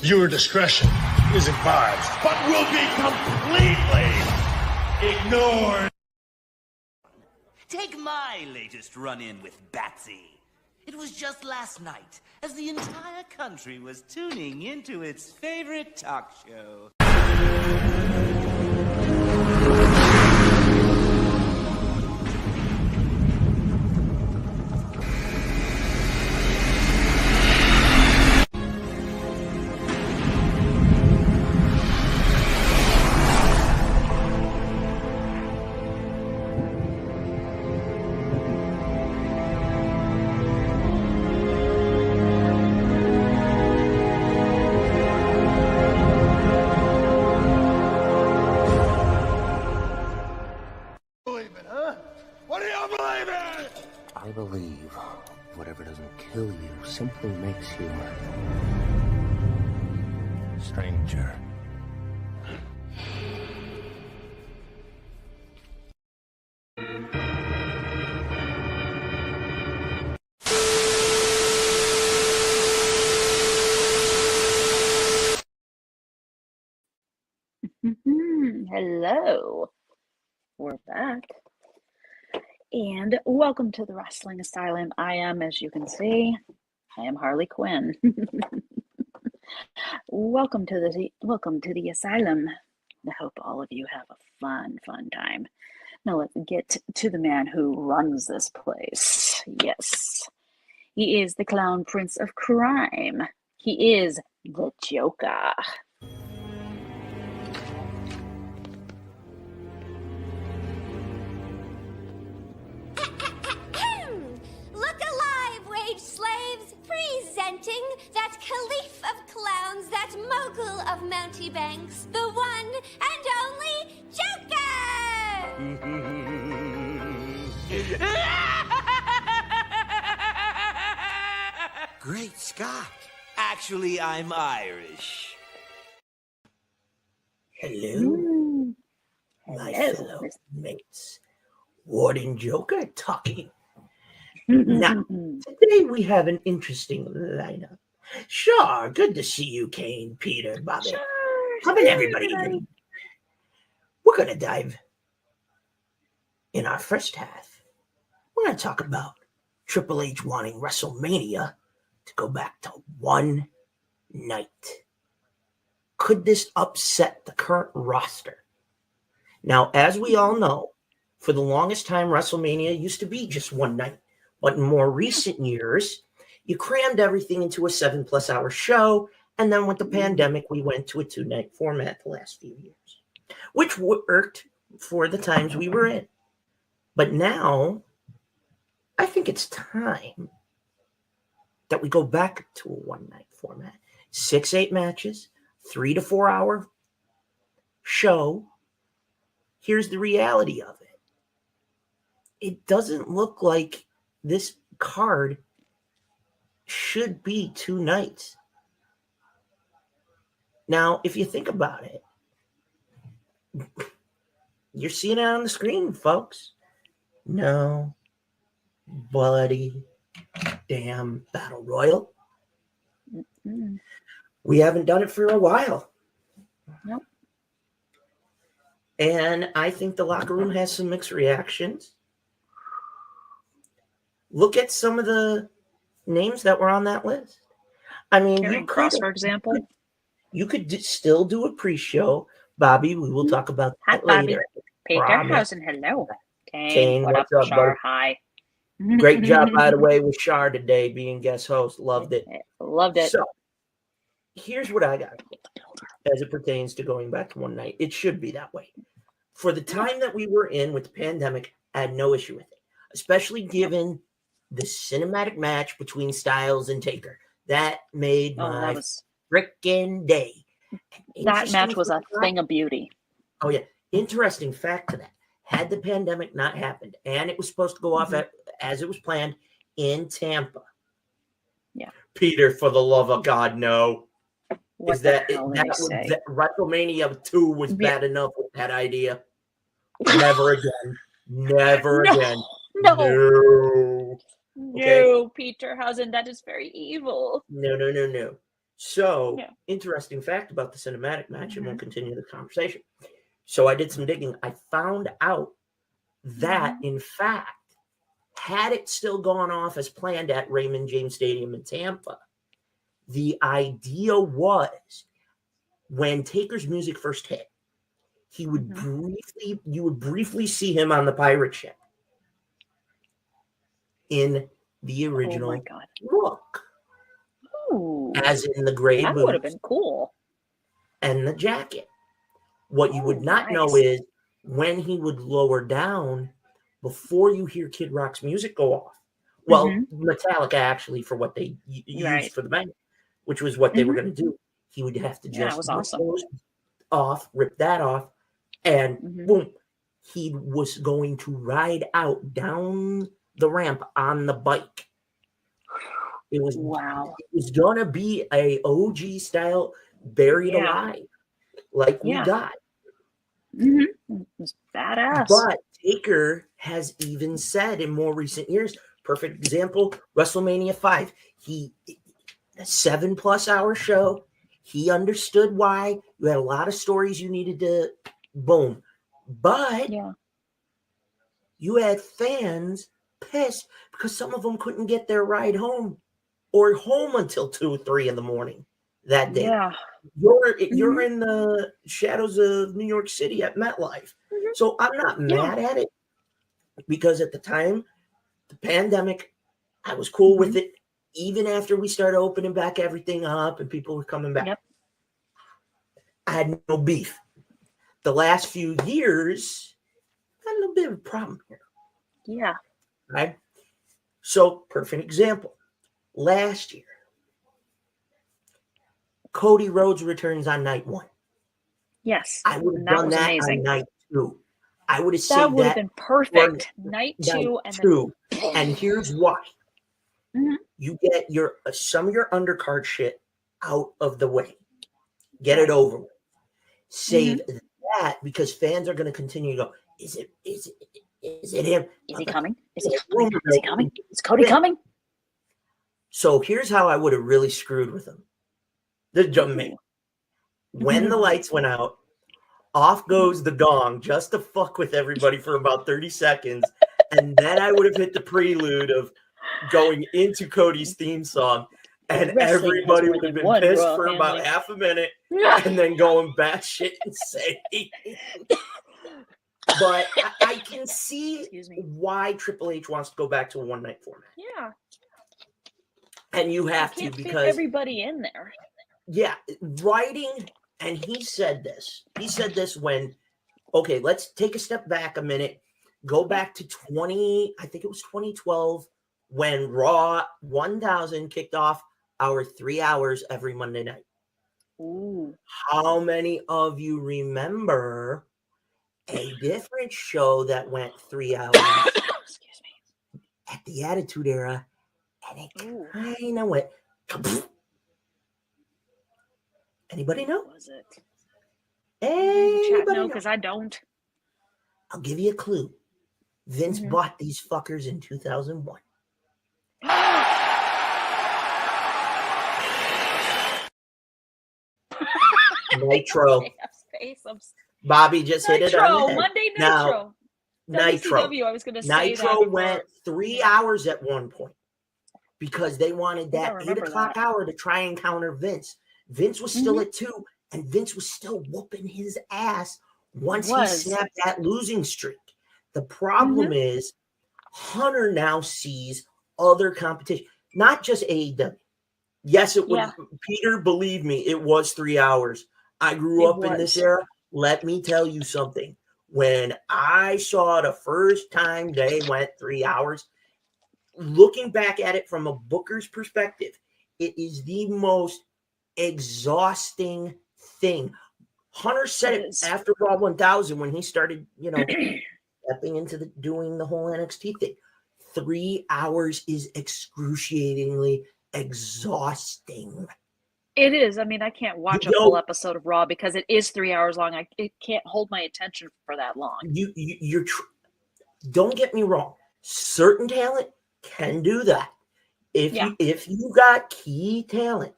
Your discretion is advised. But will be completely ignored. Take my latest run-in with Batsy. It was just last night, as the entire country was tuning into its favorite talk show. I believe whatever doesn't kill you simply makes you stranger. Hello, we're back. And welcome to the Wrestling Asylum. I am, as you can see, I am Harley Quinn. Welcome to the asylum. I hope all of you have a fun time. Now let's get to the man who runs this place. Yes, he is the clown prince of crime. He is the Joker. Slaves, presenting that caliph of clowns, that mogul of mountebanks, the one and only Joker! Great Scott! Actually, I'm Irish. Hello, my fellow mates. Warden Joker talking. Now, today we have an interesting lineup. Sure, good to see you, Kane, Peter, Bobby. Come in, everybody. We're going to dive in our first half. We're going to talk about Triple H wanting WrestleMania to go back to one night. Could this upset the current roster? Now, as we all know, for the longest time, WrestleMania used to be just one night. But in more recent years, you crammed everything into a 7+ hour show. And then with the pandemic, we went to a 2-night format the last few years, which worked for the times we were in. But now, I think it's time that we go back to a 1-night format. 6-8 matches, 3 to 4 hour show. Here's the reality of it. It doesn't look like this card should be 2 nights. Now, if you think about it, you're seeing it on the screen, folks. No bloody damn battle royal. Mm-hmm. We haven't done it for a while. Nope. And I think the locker room has some mixed reactions. Look at some of the names that were on that list. I mean, Karen Cross, for example. You could still do a pre-show. Bobby, we will talk about that later. Peter Hausen, hello. Kane, what's up, Char? Hi. Great job, by the way, with Char today being guest host. Loved it. Loved it. So, here's what I got as it pertains to going back to one night. It should be that way. For the time that we were in with the pandemic, I had no issue with it, especially given the cinematic match between Styles and Taker. That made my freaking day. That match was a thing of beauty. Oh, yeah. Interesting fact to that. Had the pandemic not happened, and it was supposed to go off as it was planned in Tampa. Yeah. Peter, for the love of God, no. What Is that WrestleMania 2 was bad enough with that idea? Never again. Never again. No. Okay. No, Peter Hausen, that is very evil. No. So, Yeah. interesting fact about the cinematic match, and we'll continue the conversation. So, I did some digging. I found out that, in fact, had it still gone off as planned at Raymond James Stadium in Tampa, the idea was when Taker's music first hit, he would you would briefly see him on the pirate ship in the original look. Ooh, as in the gray that would have boots been cool. and the jacket. What you would not know is when he would lower down before you hear Kid Rock's music go off. Well, Metallica actually for what they used for the band, which was what they were going to do. He would have to just rip that off, and boom, he was going to ride out down the ramp on the bike. It was It was gonna be a OG style buried alive, like we got. It was badass. But Taker has even said in more recent years, perfect example, WrestleMania 5. A 7+ hour show. He understood why. You had a lot of stories you needed to boom. But you had fans pissed because some of them couldn't get their ride home or home until 2 or 3 in the morning that day. Yeah. You're in the shadows of New York City at MetLife. So I'm not mad at it because at the time, the pandemic, I was cool with it. Even after we started opening back everything up and people were coming back. I had no beef. The last few years, I had a little bit of a problem here. Yeah. Right? So, perfect example. Last year, Cody Rhodes returns on night 1. Yes. I would have done that on night 2. I would have saved that. That would have been perfect. Night 2 and then... And here's why. You get some of your undercard shit out of the way. Get it over with. Save that because fans are going to continue to go, is it him? Is he coming? Is he coming? Is he coming? Is Cody coming? So here's how I would have really screwed with him. The jump me. When the lights went out, off goes the gong just to fuck with everybody for about 30 seconds. And then I would have hit the prelude of going into Cody's theme song. And everybody would have been pissed for about half a minute and then going batshit insane. But I can see why Triple H wants to go back to a one-night format. Yeah. And you have to because fit everybody in there. Yeah, writing, and he said this. He said this when, okay, let's take a step back a minute. Go back to 2012 when Raw 1000 kicked off our 3 hours every Monday night. Ooh. How many of you remember a different show that went 3 hours Excuse me. at the Attitude Era, and it kind of went. Anybody know? What was it? Anybody know? Because I don't. I'll give you a clue. Vince bought these fuckers in 2001. Nitro. Bobby just hit it on the head. Monday Nitro. Now, Nitro. WCW, I was going to say Nitro went 3 hours at one point because they wanted that 8 o'clock hour to try and counter Vince. Vince was still at 2, and Vince was still whooping his ass once he snapped that losing streak. The problem is Hunter now sees other competition, not just AEW. Yes, it was. Peter, believe me, it was 3 hours. I grew up in this era. Let me tell you something. When I saw the first time they went 3 hours, looking back at it from a booker's perspective, it is the most exhausting thing. Hunter said it after Raw 1000 when he started, stepping into doing the whole NXT thing. 3 hours is excruciatingly exhausting. It is. I mean, I can't watch a full episode of Raw because it is 3 hours long. It can't hold my attention for that long. Don't get me wrong. Certain talent can do that. If you got key talent,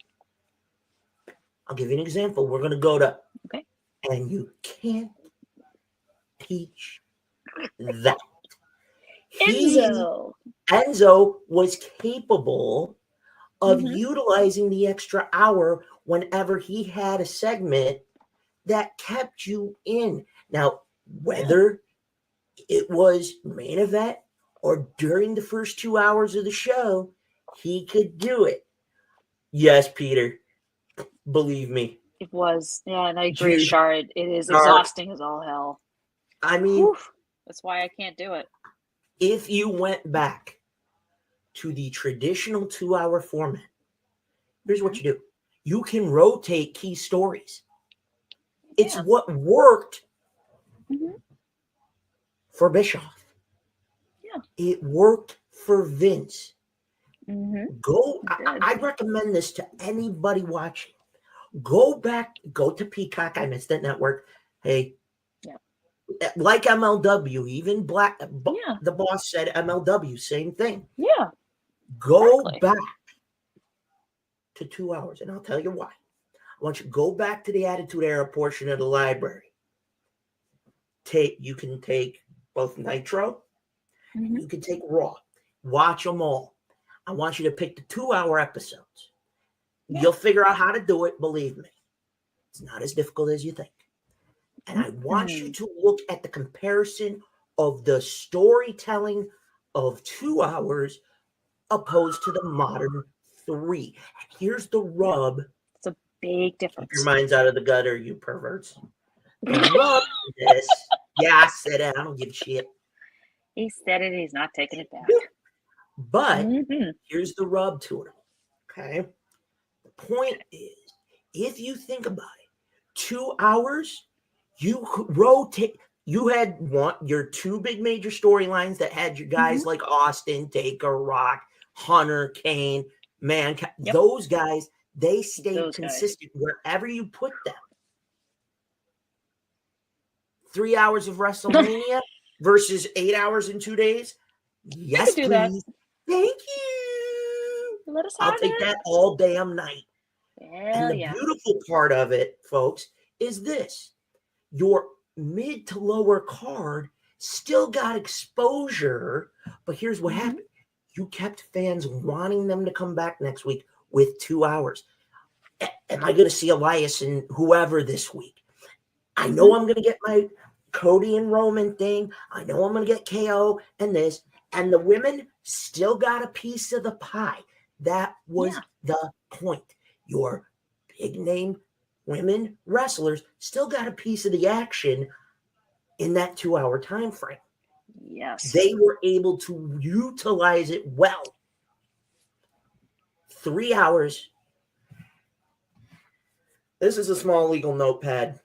I'll give you an example. We're going to go to, Okay. and you can't teach that. Enzo was capable of utilizing the extra hour whenever he had a segment that kept you in. Now, whether it was main event or during the first 2 hours of the show, he could do it. Yes, Peter, believe me. It was. Yeah, and I agree, Shard. It is exhausting as all hell. I mean, Oof, that's why I can't do it. If you went back to the traditional 2-hour format, here's what you do. You can rotate key stories. It's what worked for Bischoff. Yeah. It worked for Vince. Go. I recommend this to anybody watching. Go back. Go to Peacock. I missed that network. Hey. Like MLW, even the boss said MLW, same thing. Yeah. Go back to 2 hours, and I'll tell you why. I want you to go back to the Attitude Era portion of the library. You can take both Nitro, you can take Raw. Watch them all. I want you to pick the 2-hour episodes. You'll figure out how to do it, believe me. It's not as difficult as you think. And I want you to look at the comparison of the storytelling of 2 hours opposed to the modern 3. Here's the rub. It's a big difference. Keep your minds out of the gutter, you perverts. The rub is, I said it. I don't give a shit. He said it. He's not taking it back. But here's the rub to it. Okay. The point is, if you think about it, 2 hours, you rotate. You had your 2 big major storylines that had your guys like Austin, Taker, Rock, Hunter, Kane, those guys, they stayed consistent wherever you put them. 3 hours of WrestleMania versus 8 hours in 2 days. Yes, please. That. Thank you. Let us I'll take that all damn night. And the beautiful part of it, folks, is this. Your mid to lower card still got exposure, but here's what happened. You kept fans wanting them to come back next week with 2 hours. Am I going to see Elias and whoever this week? I know I'm going to get my Cody and Roman thing. I know I'm going to get KO and this. And the women still got a piece of the pie. That was the point. Your big name women wrestlers still got a piece of the action in that 2-hour time frame. Yes. They were able to utilize it well. 3 hours. This is a small legal notepad.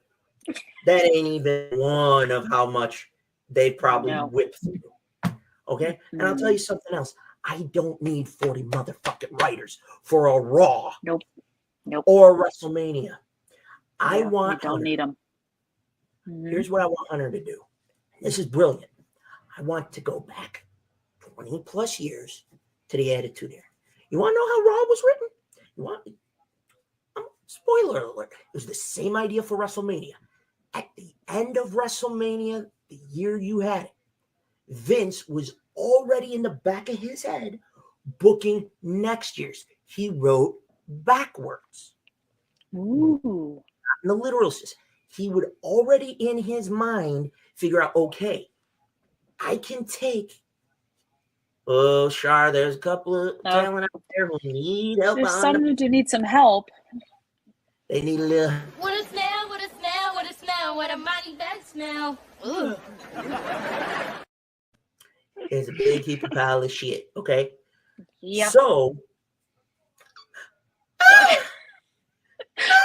That ain't even one of how much they probably whipped through. Okay? And I'll tell you something else. I don't need 40 motherfucking writers for a Raw. Nope. Or WrestleMania. I don't need them. Here's what I want Hunter to do. This is brilliant. I want to go back 20 plus years to the Attitude Era. You want to know how Raw was written? Spoiler alert. It was the same idea for WrestleMania. At the end of WrestleMania, the year you had it, Vince was already in the back of his head booking next year's. He wrote backwards. Ooh. Not in the literal sense. He would already in his mind figure out, okay, I can take. Oh, Shar, there's a couple of talent out there who need help. There's some who do need some help. They need a little. What a smell, what a smell, what a smell, what a mighty bad smell. Ooh. It's a big heap of pile of shit, okay? Yeah. So.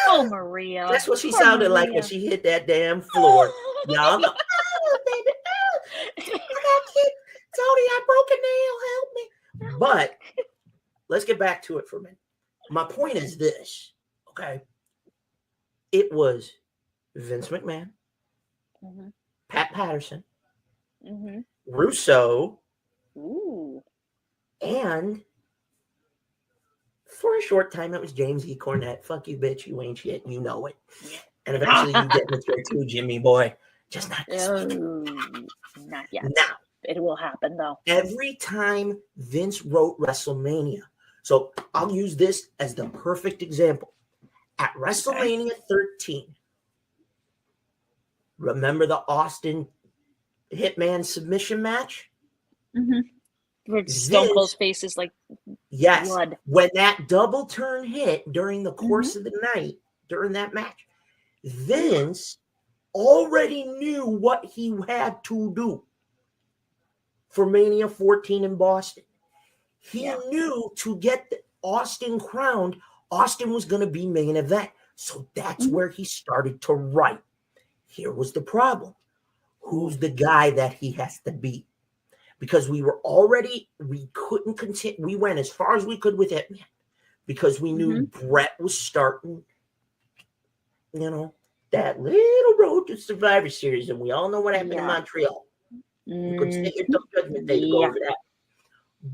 Oh, Maria. That's what she sounded like when she hit that damn floor. Y'all go, baby, I got kicked. Tony, I broke a nail. Help me. But let's get back to it for a minute. My point is this, okay? It was Vince McMahon, Pat Patterson, Russo, and for a short time, it was James E. Cornette. Fuck you, bitch. You ain't shit. You know it. And eventually you get mature too, Jimmy boy. Just not this week. Not yet. Now, it will happen, though. every time Vince wrote WrestleMania, so I'll use this as the perfect example. At WrestleMania 13, remember the Austin Hitman submission match? Mm-hmm. Where Stone Cold's face is like blood. When that double turn hit during the course of the night, during that match, Vince already knew what he had to do for Mania 14 in Boston. He knew to get Austin crowned, Austin was going to be main event. So that's where he started to write. Here was the problem. Who's the guy that he has to beat? Because we couldn't continue. We went as far as we could with Hitman because we knew Brett was starting, that little road to Survivor Series. And we all know what happened in Montreal. You could stay your Judgment Day to go over that.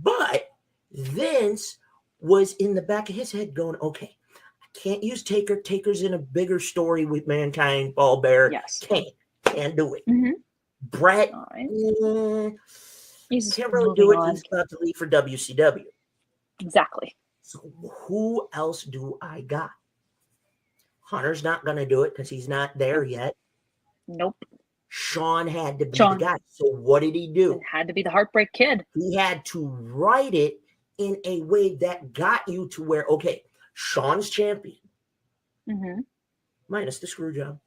But Vince was in the back of his head going, okay, I can't use Taker. Taker's in a bigger story with Mankind, Ball Bear. Yes. Can't do it. Brett, he's can't really do it. He's about to leave for WCW. Exactly. So who else do I got? Hunter's not going to do it because he's not there yet. Nope. Sean had to be the guy. So what did he do? It had to be the Heartbreak Kid. He had to write it in a way that got you to where, okay, Sean's champion. Minus the screw job.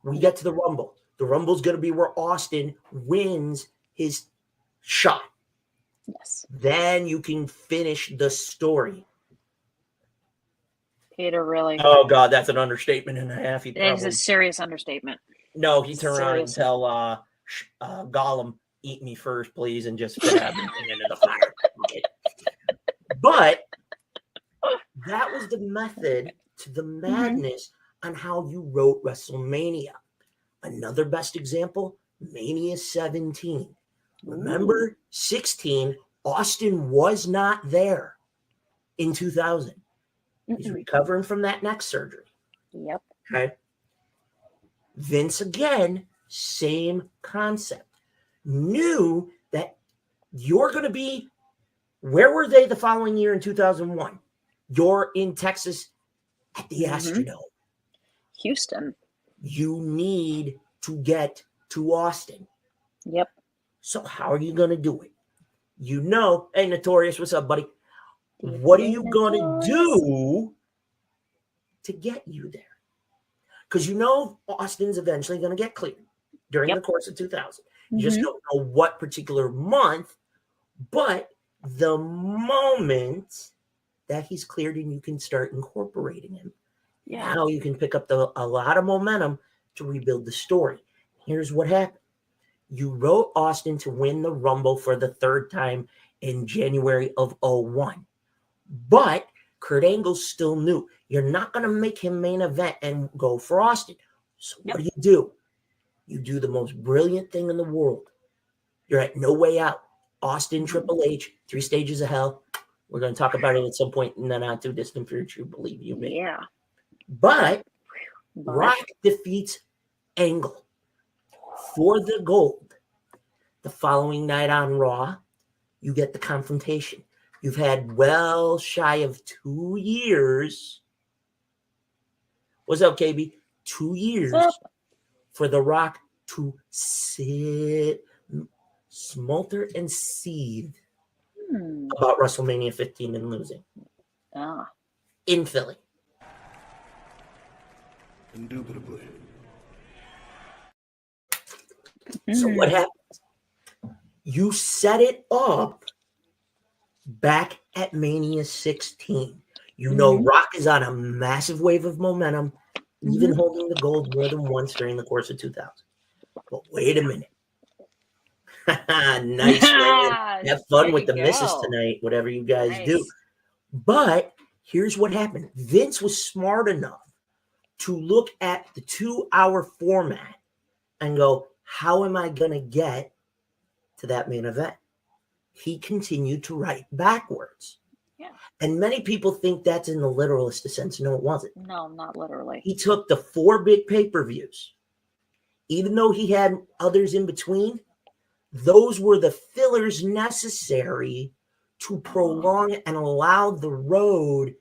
We get to the Rumble. The Rumble's going to be where Austin wins his shot. Yes. Then you can finish the story. Peter really. Oh, God, that's an understatement and a half. It's a serious understatement. No, he turned around and tell Gollum, eat me first, please, and just stab him into the fire. Okay. But that was the method to the madness on how you wrote WrestleMania. Another best example, Mania 17. Remember, 16, Austin was not there in 2000. He's recovering from that neck surgery. Yep. Okay. Vince, again, same concept. Knew that you're going to be, where were they the following year in 2001? You're in Texas at the Astrodome. Houston. You need to get to Austin. Yep. So how are you going to do it? Hey, Notorious, what's up, buddy? What are you going to do to get you there? Because Austin's eventually going to get cleared during the course of 2000. You just don't know what particular month, but the moment that he's cleared and you can start incorporating him, now you can pick up a lot of momentum to rebuild the story. Here's what happened. You wrote Austin to win the Rumble for the third time in January of 2001. But Kurt Angle's still new. You're not going to make him main event and go for Austin. So what do? You do the most brilliant thing in the world. You're at No Way Out. Austin, Triple H, 3 Stages of Hell. We're going to talk about it at some point in the not too distant future, believe you me. Yeah. But Rock defeats Angle for the gold. The following night on Raw, you get the confrontation. You've had well shy of 2 years. What's up, KB? 2 years for The Rock to smolder and seethe about WrestleMania 15 and losing. In Philly. Indubitably. So what happens? You set it up back at Mania 16. Rock is on a massive wave of momentum, even holding the gold more than once during the course of 2000. But wait a minute. Nice. Have fun with the misses tonight, whatever you guys do. But here's what happened. Vince was smart enough to look at the 2-hour format and go, how am I going to get to that main event? He continued to write backwards. Yeah. And many people think that's in the literalist sense. No, it wasn't. No, not literally. He took the 4 big pay-per-views. Even though he had others in between, those were the fillers necessary to prolong and allow the road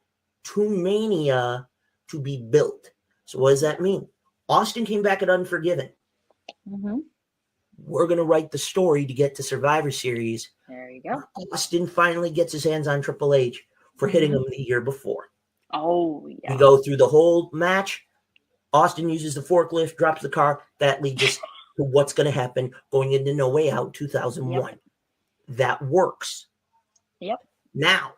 to Mania to be built. So what does that mean? Austin came back at Unforgiven. Mm-hmm. We're going to write the story to get to Survivor Series. There you go. Austin finally gets his hands on Triple H for hitting him the year before. Oh, yeah. We go through the whole match. Austin uses the forklift, drops the car. That leads us to what's going to happen going into No Way Out 2001. Yep. That works. Yep. Now,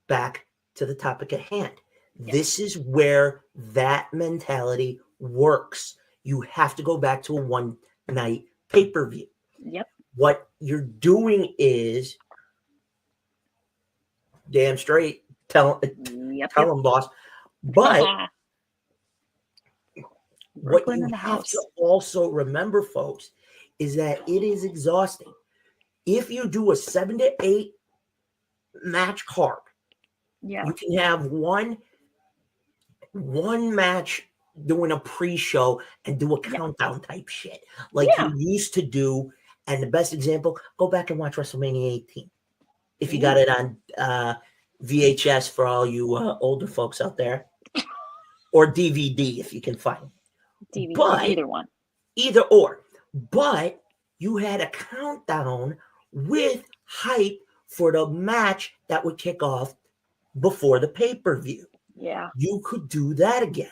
back to the topic at hand. Yep. This is where that mentality works. You have to go back to a one-night pay-per-view. Yep. What you're doing is damn straight. Tell them, boss. But what you have to also remember, folks, is that it is exhausting. If you do a 7 to 8 match card, you can have one match doing a pre-show and do a countdown type shit like you used to do. And the best example, go back and watch WrestleMania 18 if you got it on VHS for all you older folks out there, or DVD if you can find DVD, but, either one, either or. But you had a countdown with hype for the match that would kick off before the pay-per-view. Yeah, you could do that again.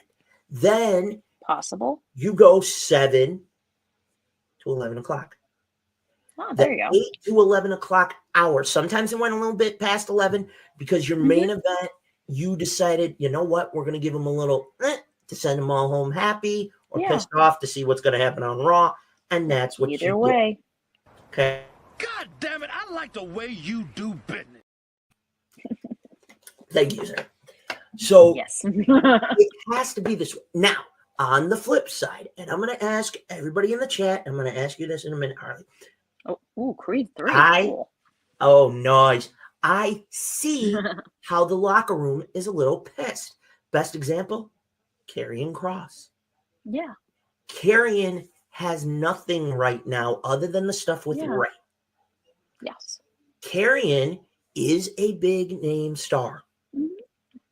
Then possible. You go 7 to 11 o'clock. Oh, there you go. 8 to 11 o'clock hour. Sometimes it went a little bit past 11 because your main event, you decided, you know what, we're going to give them a little to send them all home happy or pissed off to see what's going to happen on Raw. And that's what either way. Do. Okay. God damn it. I like the way you do business. Thank you, sir. So yes. It has to be this way. Now, on the flip side, and I'm going to ask everybody in the chat, I'm going to ask you this in a minute, Harley. Oh, Creed 3. Cool. Oh, nice. I see how the locker room is a little pissed. Best example, Karrion Kross. Yeah. Karrion has nothing right now other than the stuff with Ray. Yes. Karrion is a big name star. Mm-hmm.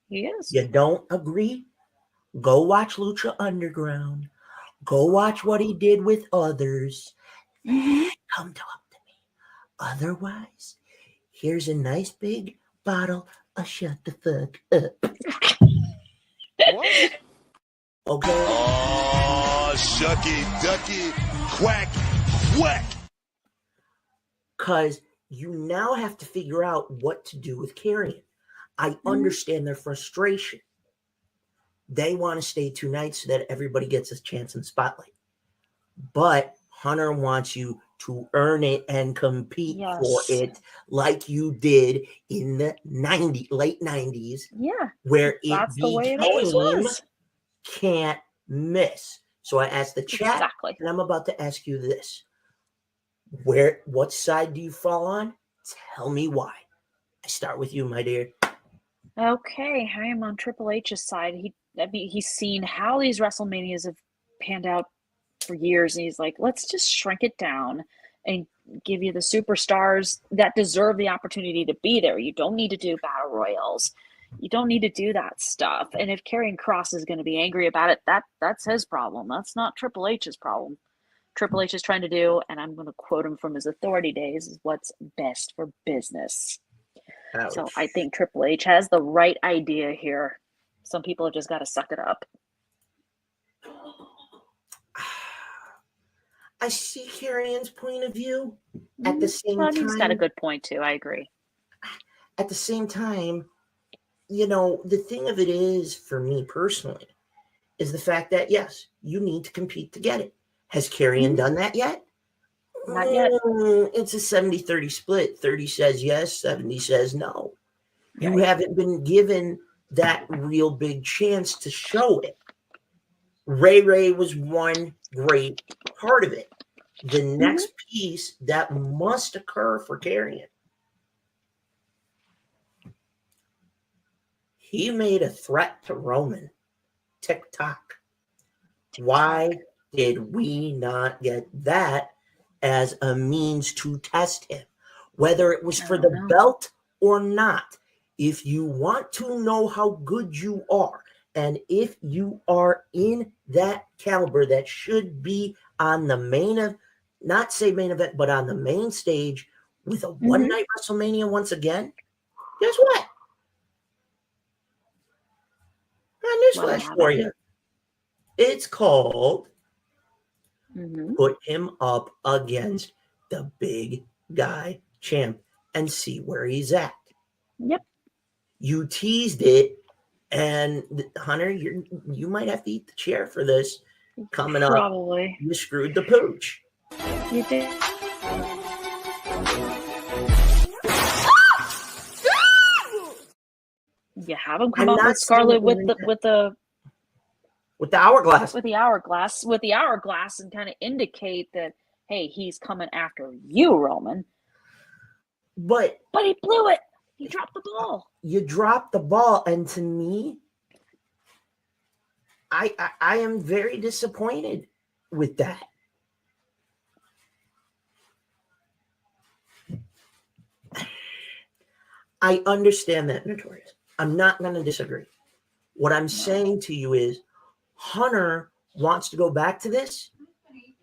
He is. You don't agree? Go watch Lucha Underground. Go watch what he did with others. Come talk to me. Otherwise, here's a nice big bottle of shut the fuck up. What? Okay. Oh, shucky, ducky, quack, whack. Because you now have to figure out what to do with Karrion. I understand their frustration. They want to stay 2 nights so that everybody gets a chance in the spotlight. But Hunter wants you to earn it and compete for it like you did in the late 90s. Yeah. Where that's the way it always was. Can't miss. So I asked the chat, and I'm about to ask you this. What side do you fall on? Tell me why. I start with you, my dear. Okay, I am on Triple H's side. He's seen how these WrestleManias have panned out for years, and he's like, let's just shrink it down and give you the superstars that deserve the opportunity to be there. You don't need to do battle royals. You don't need to do that stuff. And if Karrion Kross is going to be angry about it, that's his problem. That's not Triple H's problem. Triple H is trying to do, and I'm going to quote him from his authority days, is what's best for business. Ouch. So I think Triple H has the right idea here. Some people have just got to suck it up. I see Karrion's point of view. At the same time, he's got a good point too. I agree. At the same time, the thing of it is, for me personally, is the fact that, yes, you need to compete to get it. Has Karrion done that yet? Not yet. It's a 70-30 split. 30 says yes, 70 says no. You haven't been given that real big chance to show it. Ray was one great part of it. The next piece that must occur for Karrion He made a threat to Roman. TikTok. Why did we not get that as a means to test him? Whether it was for the belt or not. If you want to know how good you are, and if you are in that caliber that should be on the main of, not say main event, but on the main stage with a one-night WrestleMania once again, guess what? Newsflash for you. It's called Put Him Up Against the Big Guy Champ and see where he's at. Yep. You teased it, and Hunter, you might have to eat the chair for this coming up. Probably. You screwed the pooch. You did. You have him come up with Scarlet with the hourglass. With the hourglass and kind of indicate that, hey, he's coming after you, Roman. But he blew it. He dropped the ball. You dropped the ball, and to me, I am very disappointed with that. I understand that, Notorious. I'm not going to disagree. What I'm saying to you is Hunter wants to go back to this.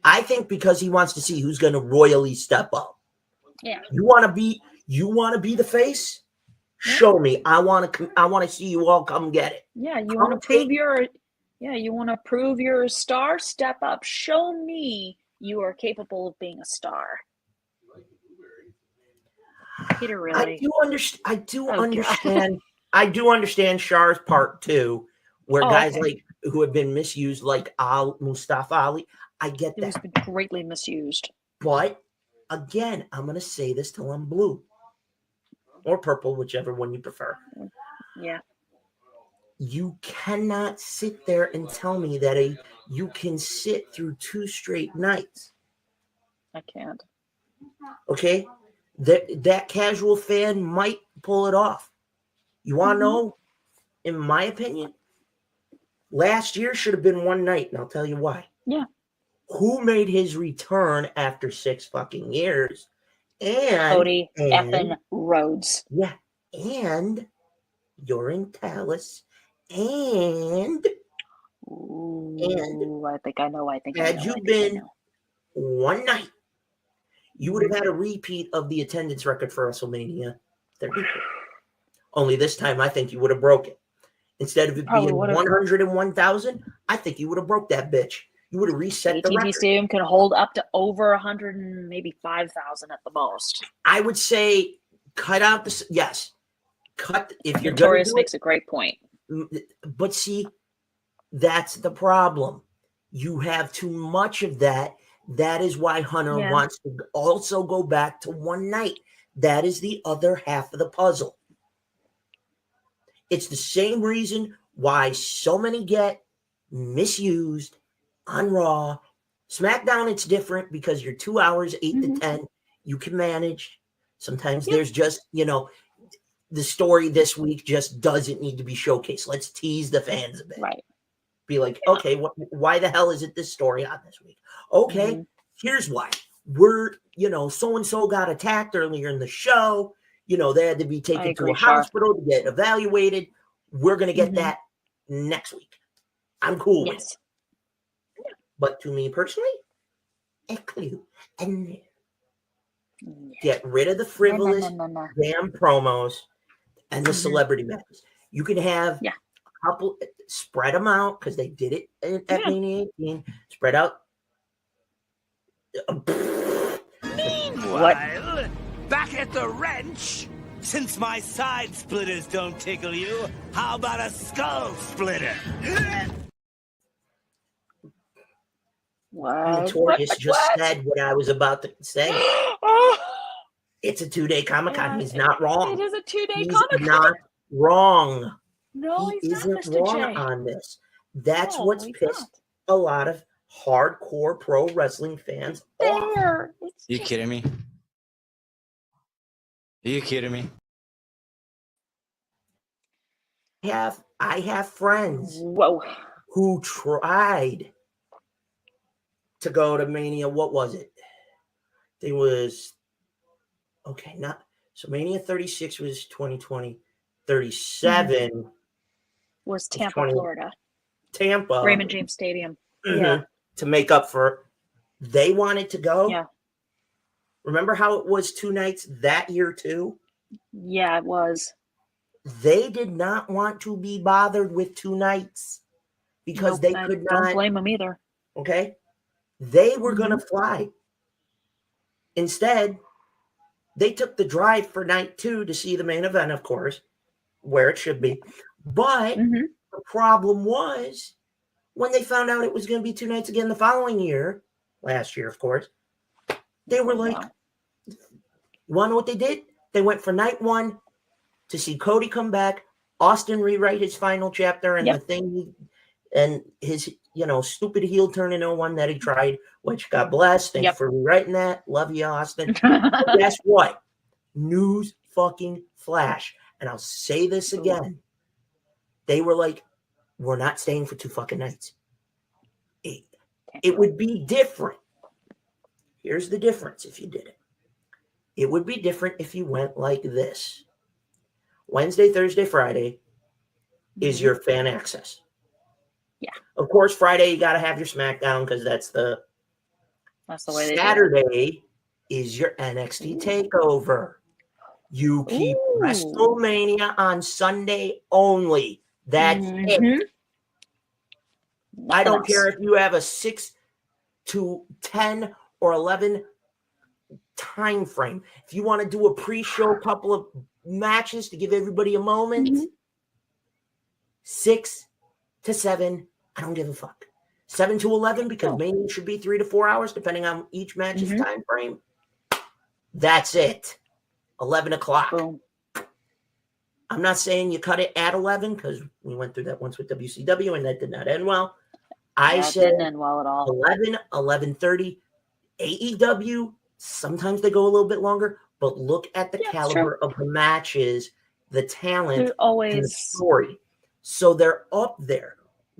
I think because he wants to see who's going to royally step up. Yeah. You want to be the face? Show me. I want to see you all come get it. Yeah, you want to prove you're a star? Step up. Show me you are capable of being a star. Peter, really. I do understand. I do understand Char's part too, where guys like who have been misused, like Mustafa Ali. I get that. He's been greatly misused. But again, I'm going to say this till I'm blue or purple, whichever one you prefer. Yeah. You cannot sit there and tell me that you can sit through 2 straight nights. I can't. Okay? That casual fan might pull it off. You want to know? In my opinion, last year should have been one night, and I'll tell you why. Yeah. Who made his return after 6 fucking years? And Cody effing Rhodes. Yeah. And you're in Dallas. And I think I know. Had you been one night, you would have had a repeat of the attendance record for WrestleMania 32. Only this time, I think you would have broke it. Instead of it being 101,000, I think you would have broke that bitch. You would have reset the record. AT&T Stadium can hold up to over 100 and maybe 5,000 at the most. I would say cut out the cut if you're Notorious going to makes a great point. But see, that's the problem. You have too much of that. That is why Hunter wants to also go back to one night. That is the other half of the puzzle. It's the same reason why so many get misused on Raw. SmackDown, it's different because you're 2 hours, 8 to 10. You can manage. Sometimes there's just, the story this week just doesn't need to be showcased. Let's tease the fans a bit. Right. Be like, okay, why the hell is it this story on this week? Okay, here's why. We're, so-and-so got attacked earlier in the show. They had to be taken to a hospital to get evaluated. We're going to get that next week. I'm cool with it. But to me personally, a clue. And get rid of the frivolous damn promos and the celebrity matches. You can have a couple, spread them out because they did it at Mania 18. Spread out. Meanwhile, back at the wrench, since my side splitters don't tickle you, how about a skull splitter? Notorious just said what I was about to say. It's a 2-day Comic-Con. He's not wrong. It is a 2-day Comic-Con. He's not wrong. No, he he's isn't not, Mr. wrong J. on this. That's what's pissed a lot of hardcore pro wrestling fans off. You kidding me? Are you kidding me? have friends Whoa. who tried to go to Mania. What was it? It was so Mania 36 was 2020. 37 Was Tampa, 20, Florida. Tampa. Raymond James Stadium. Mm-hmm. Yeah. To make up for, they wanted to go. Yeah. Remember how it was 2 nights that year too? Yeah, it was. They did not want to be bothered with 2 nights because they could not. Don't blame them either. Okay. They were going to fly. Instead, they took the drive for night 2 to see the main event, of course, where it should be. But the problem was when they found out it was going to be 2 nights again the following year, last year, of course, they were like, you want to know what they did? They went for night 1 to see Cody come back, Austin rewrite his final chapter, and the thing and his, stupid heel turn in 01 that he tried, which God bless. Thanks for rewriting that. Love you, Austin. But guess what? News fucking flash. And I'll say this again. They were like, we're not staying for 2 fucking nights. It would be different. Here's the difference if you did it. It would be different if you went like this. Wednesday, Thursday, Friday is your fan access. Yeah. Of course, Friday, you got to have your SmackDown because that's the way Saturday is your NXT takeover. You keep WrestleMania on Sunday only. That's it. I don't care if you have a 6 to 10 or 11 time frame. If you want to do a pre-show couple of matches to give everybody a moment, 6 to 7, I don't give a fuck. 7 to 11 because Mania should be 3 to 4 hours depending on each match's time frame. That's it. 11 o'clock. Boom. I'm not saying you cut it at 11 because we went through that once with WCW and that did not end well. I said didn't end well at all. 11, 11:30. AEW, sometimes they go a little bit longer, but look at the caliber of the matches, the talent, and the story. So they're up there.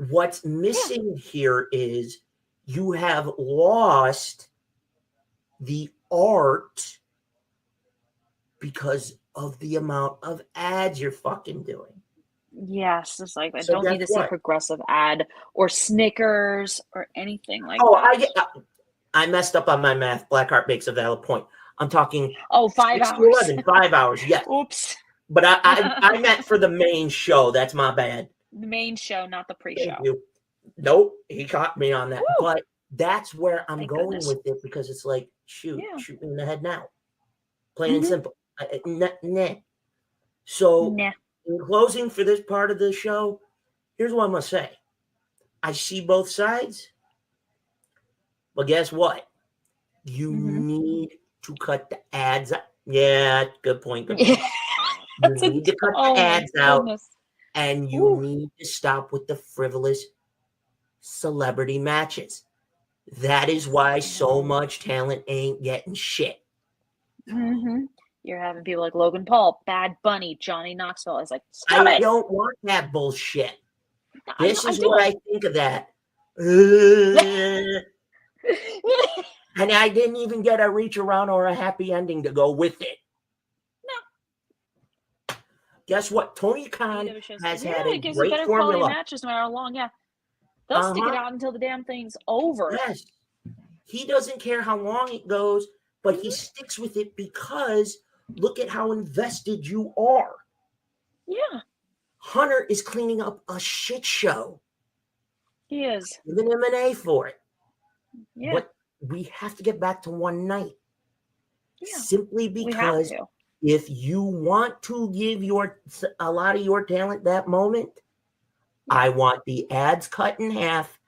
What's missing here is you have lost the art because of the amount of ads you're fucking doing. Yes, it's like I don't need to see a progressive ad or Snickers or anything like that. I messed up on my math. Blackheart makes a valid point. I'm talking 5 hours. 11, 5 hours, yes. Oops. But I meant for the main show. That's my bad. The main show, not the pre-show. Thank you. Nope, he caught me on that. Woo! But that's where I'm going with it because it's like, shoot me in the head now. Plain and simple. So, in closing for this part of the show, here's what I'm going to say. I see both sides, but guess what? You need to cut the ads out. Yeah, good point. Good point. You need to cut the ads out, and you need to stop with the frivolous celebrity matches. That is why so much talent ain't getting shit. You're having people like Logan Paul, Bad Bunny, Johnny Knoxville. It's like, I don't want that bullshit. This is what I think of that. And I didn't even get a reach around or a happy ending to go with it. No. Guess what? Tony Khan has had a gives great better formula. Quality matches no matter how long. Yeah, they'll stick it out until the damn thing's over. Yes, he doesn't care how long it goes, but he sticks with it because look at how invested you are. Yeah, Hunter is cleaning up a shit show. He is. With an M&A for it. Yeah. But we have to get back to one night. Yeah. Simply because if you want to give a lot of your talent that moment, I want the ads cut in half,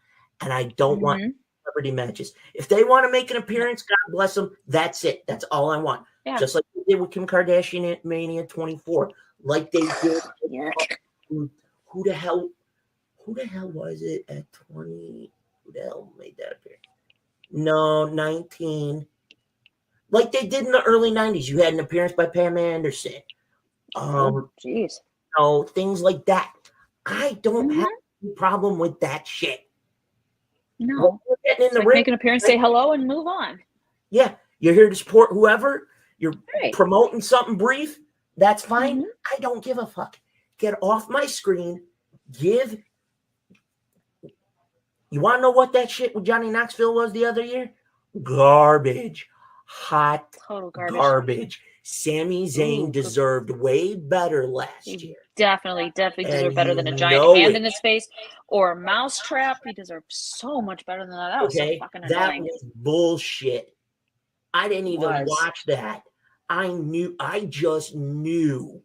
and I don't want celebrity matches. If they want to make an appearance, God bless them. That's it. That's all I want. Yeah. Just like they did with Kim Kardashian at Mania 24. Like they did. Who the hell was it at 20? Who the hell made that appearance? No, 19. Like they did in the early 90s. You had an appearance by Pam Anderson. Jeez. Things like that. I don't have any problem with that shit. No. We're getting in It's the like ring. make an appearance, say hello, and move on. Yeah, you're here to support whoever. You're Right. promoting something brief. That's fine. I don't give a fuck. Get off my screen. You want to know what that shit with Johnny Knoxville was the other year? Garbage. Hot Total garbage. garbage. Sami Zayn deserved way better last year. Definitely deserved better than a giant hand in his face or a mousetrap. He deserved so much better than that. That was so fucking that annoying. was bullshit. I didn't even watch that. I just knew.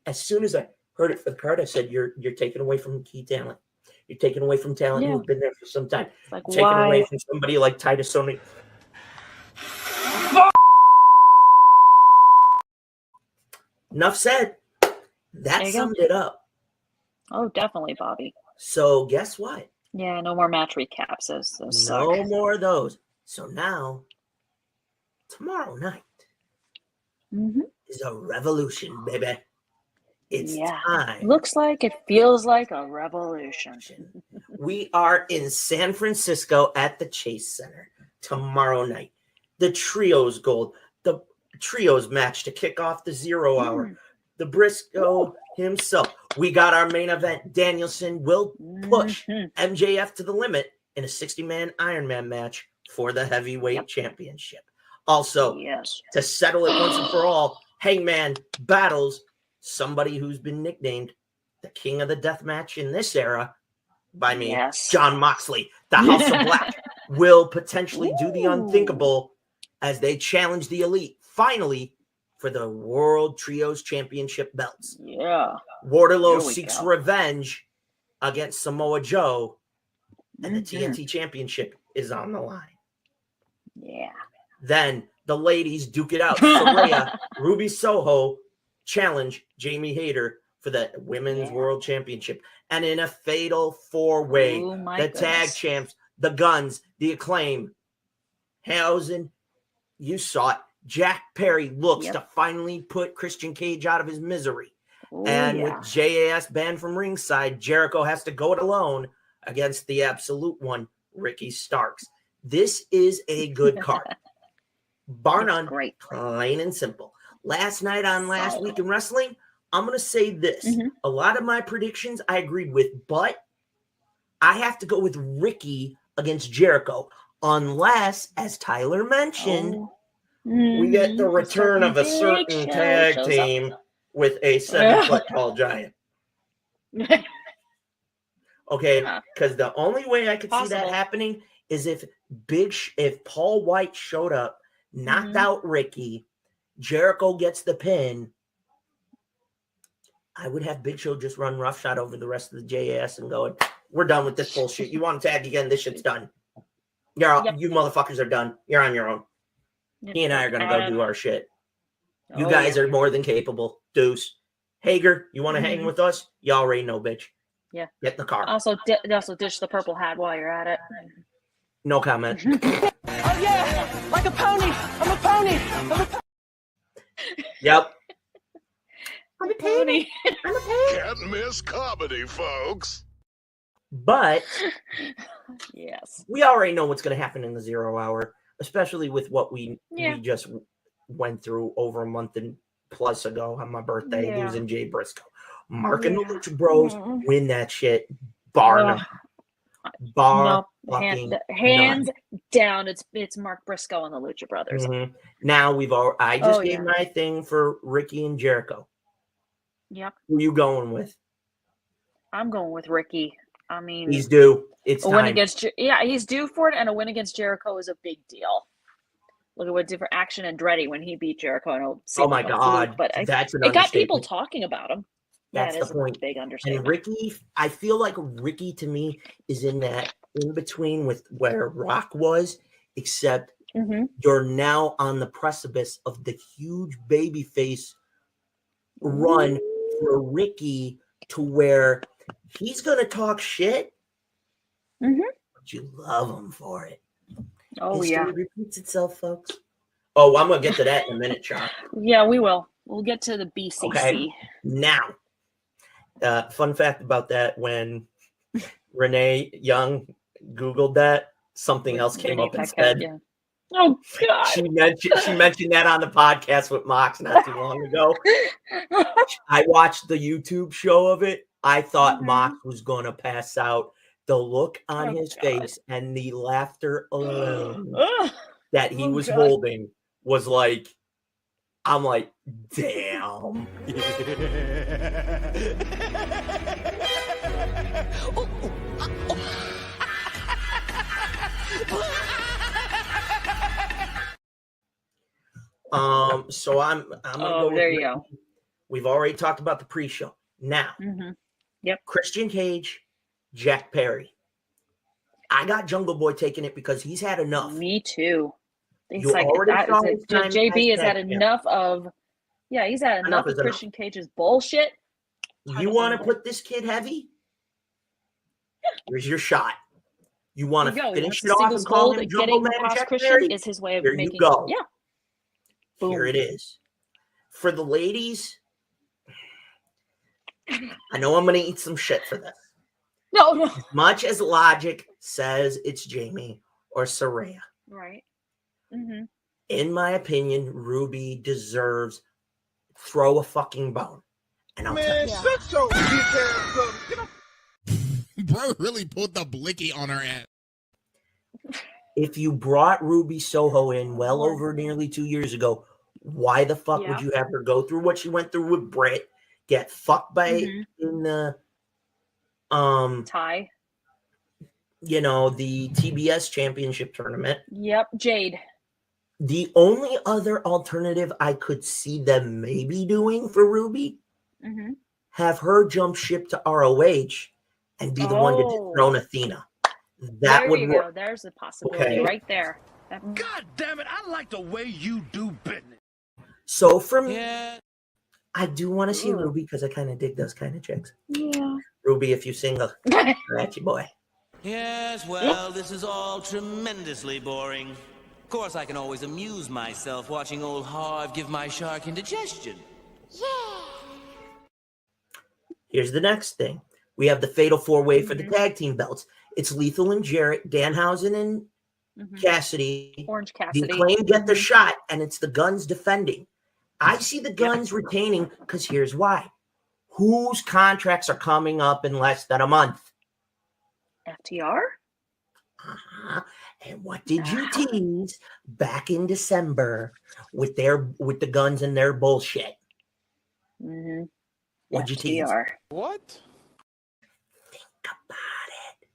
As soon as I heard it for the card, I said, You're taking away from key talent. You're taking away from talent who's been there for some time. Like, taking away from somebody like Titus O'Neil. Enough said. That summed it up. Oh, definitely, Bobby. So guess what? Yeah, no more match recaps. Those no more of those. So now, tomorrow night is a revolution, baby. It's time. Looks like it feels like a revolution. We are in San Francisco at the Chase Center tomorrow night. The Trios Gold, the Trios match to kick off the 0 hour. The Briscoe himself. We got our main event. Danielson will push MJF to the limit in a 60-man Iron Man match for the heavyweight championship. Also, to settle it once and for all, Hangman battles somebody who's been nicknamed the King of the Death Match in this era by me, John Moxley. The House of Black will potentially do the unthinkable as they challenge the Elite, finally, for the World Trios Championship belts. Yeah. Wardlow seeks revenge against Samoa Joe, and the TNT Championship is on the line. Yeah. Then the ladies duke it out. Saraya, Ruby Soho challenge Jamie Hayter for the Women's World Championship. And in a fatal 4-way, the tag champs, the Guns, the Acclaim, Hausen, you saw it. Jack Perry looks to finally put Christian Cage out of his misery. With JAS banned from ringside, Jericho has to go it alone against the absolute one, Ricky Starks. This is a good card. Bar none, plain and simple. Last night on Last Week in Wrestling, I'm going to say this. A lot of my predictions I agreed with, but I have to go with Ricky against Jericho, unless, as Tyler mentioned, we get the return of a certain tag team with a 7-foot tall giant. Okay, because the only way I could see that happening is if Paul White showed up, knocked out Ricky, Jericho gets the pin, I would have Big Show just run roughshod over the rest of the JAS and going, we're done with this bullshit. You want to tag again? This shit's done. You motherfuckers are done. You're on your own. He and I are going to go do our shit. You guys are more than capable. Deuce. Hager, you want to hang with us? You already know, bitch. Yeah. Get in the car. Also dish the purple hat while you're at it. No comment. Oh, yeah. Like a pony. I'm a pony. I'm a pony. Yep. I'm a pony. I'm a pony. Can't miss comedy, folks. But yes, we already know what's going to happen in the 0 hour, especially with what we just went through over a month and plus ago on my birthday, losing Jay Briscoe. Mark and the Lucha Bros win that shit. Hands down. It's Mark Briscoe and the Lucha Brothers. Now I just gave my thing for Ricky and Jericho. Yep. Who are you going with? I'm going with Ricky. I mean, he's due. It's a time. win against he's due for it, and a win against Jericho is a big deal. Look at what different Action Andretti when he beat Jericho. Oh my God, but that's an it got people talking about him. That's the point. Big understatement. And Ricky, I feel like Ricky to me is in that in between with where Rock was, except you're now on the precipice of the huge babyface run for Ricky to where he's gonna talk shit, but you love him for it. Oh, History repeats itself, folks. Oh, I'm gonna get to that in a minute, Chuck. Yeah, we will. We'll get to the BCC. Okay. Now, Fun fact about that: when Renee Young Googled that, something else came up instead. Yeah. Oh God! She mentioned that on the podcast with Mox not too long ago. I watched the YouTube show of it. I thought Mox was going to pass out. The look on his face and the laughter alone that he was holding was like, I'm like, damn. So I'm gonna go there you go. We've already talked about the pre-show. Now, Yep. Christian Cage, Jack Perry. I got Jungle Boy taking it because he's had enough. Me too. It's You like already that saw is his it. time JB has as had champ. enough of. Yeah, he's had enough of Christian Cage's bullshit. You want to put this kid heavy? Here's your shot. You want to finish it off and call him Jungle Man Jack Perry? Is his way of Here making. you go. Yeah. Boom. Here it is. For the ladies, I know I'm going to eat some shit for this. No. As much as logic says it's Jamie or Saraya. Right. In my opinion, Ruby deserves throw a fucking bone. And I'll tell you. Shut your bitch ass up. Get up. Bro really pulled the blicky on her ass. If you brought Ruby Soho in well over nearly 2 years ago, why the fuck would you have her go through what she went through with Britt, get fucked by in the tie, the TBS championship tournament? Yep, Jade. The only other alternative I could see them maybe doing for Ruby, have her jump ship to ROH and be the one to dethrone Athena. That there would you work. Go. There's a possibility right there. God damn it! I like the way you do business. So for me, I do want to see Ruby because I kind of dig those kind of chicks. Yeah. Ruby, if you single, that's your boy. Yes, well, this is all tremendously boring. Of course, I can always amuse myself watching old Harv give my shark indigestion. Yeah. Here's the next thing. We have the fatal four-way for the tag team belts. It's Lethal and Jarrett, Danhausen and Cassidy. Orange Cassidy. The Acclaim get the shot, and it's the Guns defending. I see the Guns retaining because here's why. Whose contracts are coming up in less than a month? FTR? And what did you tease back in December with the Guns and their bullshit? What'd you tease? What? Think about it.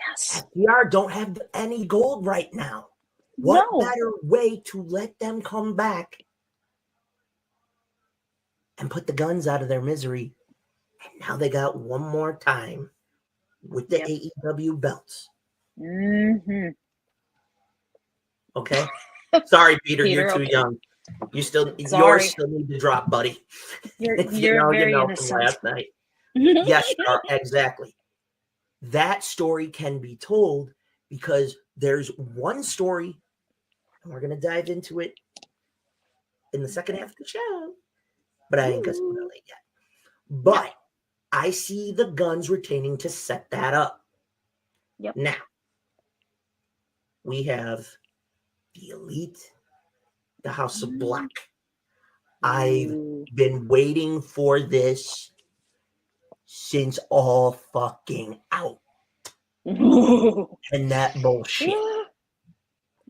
Yes. FTR don't have any gold right now. What better way to let them come back and put the Guns out of their misery? And now they got one more time with the AEW belts. Okay. Sorry, Peter, you're too young. Yours still need to drop, buddy. You're very innocent. Last night. Yes, you are, exactly. That story can be told because there's one story, and we're gonna dive into it in the second half of the show. But I ain't gonna spoil it yet. But I see the Guns retaining to set that up. Yep. Now we have the Elite, the House of Black. I've been waiting for this since all fucking out. And that bullshit.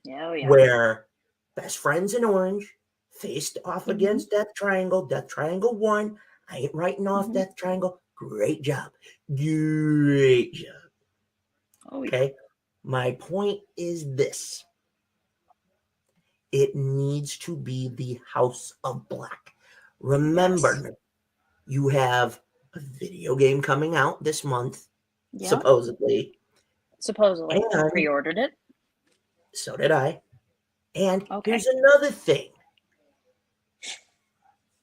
Where Best Friends in Orange faced off against Death Triangle. Death Triangle won. I ain't writing off Death Triangle. Great job. Great job. Okay. My point is this. It needs to be the House of Black. Remember, you have a video game coming out this month, supposedly. I pre-ordered it. So did I. And here's another thing.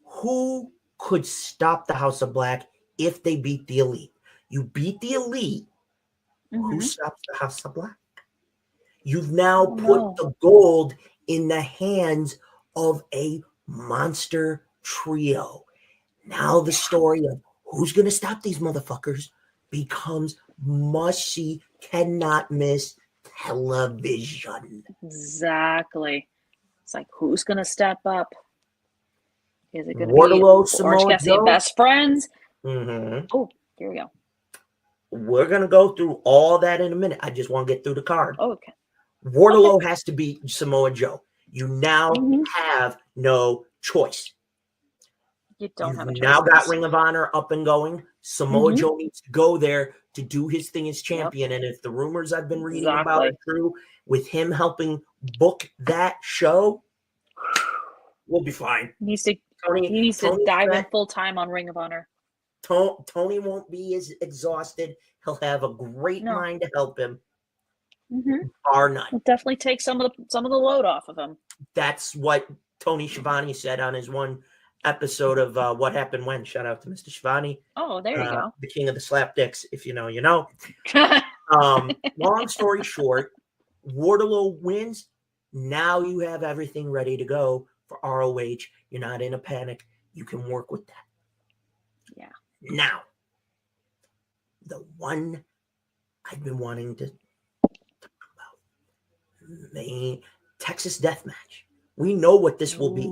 Who could stop the House of Black if they beat the Elite? You beat the Elite. Who stops the House of Black? You've now put the gold in the hands of a monster trio. Now the story of who's going to stop these motherfuckers becomes must-see, cannot miss television. Exactly. It's like, who's going to step up? Is it going to be Wardlow, Orange Samoa Cassidy Joe? best friends? Mm-hmm. Oh, here we go. We're going to go through all that in a minute. I just want to get through the card. Oh, okay. Wardlow has to beat Samoa Joe. You now Mhm. have no choice. You don't have a You've choice. now got Ring of Honor up and going. Samoa Mhm. Joe needs to go there to do his thing as champion. And if the rumors I've been reading about are Exactly. true, with him helping book that show, we'll be fine. He needs to Tony's dive in back. full time on Ring of Honor. Tony won't be as exhausted. He'll have a great mind to help him. Mm-hmm. Bar none. It'll definitely take some of the load off of him. That's what Tony Schiavone said on his one episode of What Happened When. Shout out to Mr. Schiavone. Oh, there you go. The king of the slapdicks. If you know, you know. Long story short, Wardlow wins. Now you have everything ready to go for ROH. You're not in a panic. You can work with that. Yeah. Now, the one I've been wanting to talk about, the Texas Death Match. We know what this will be.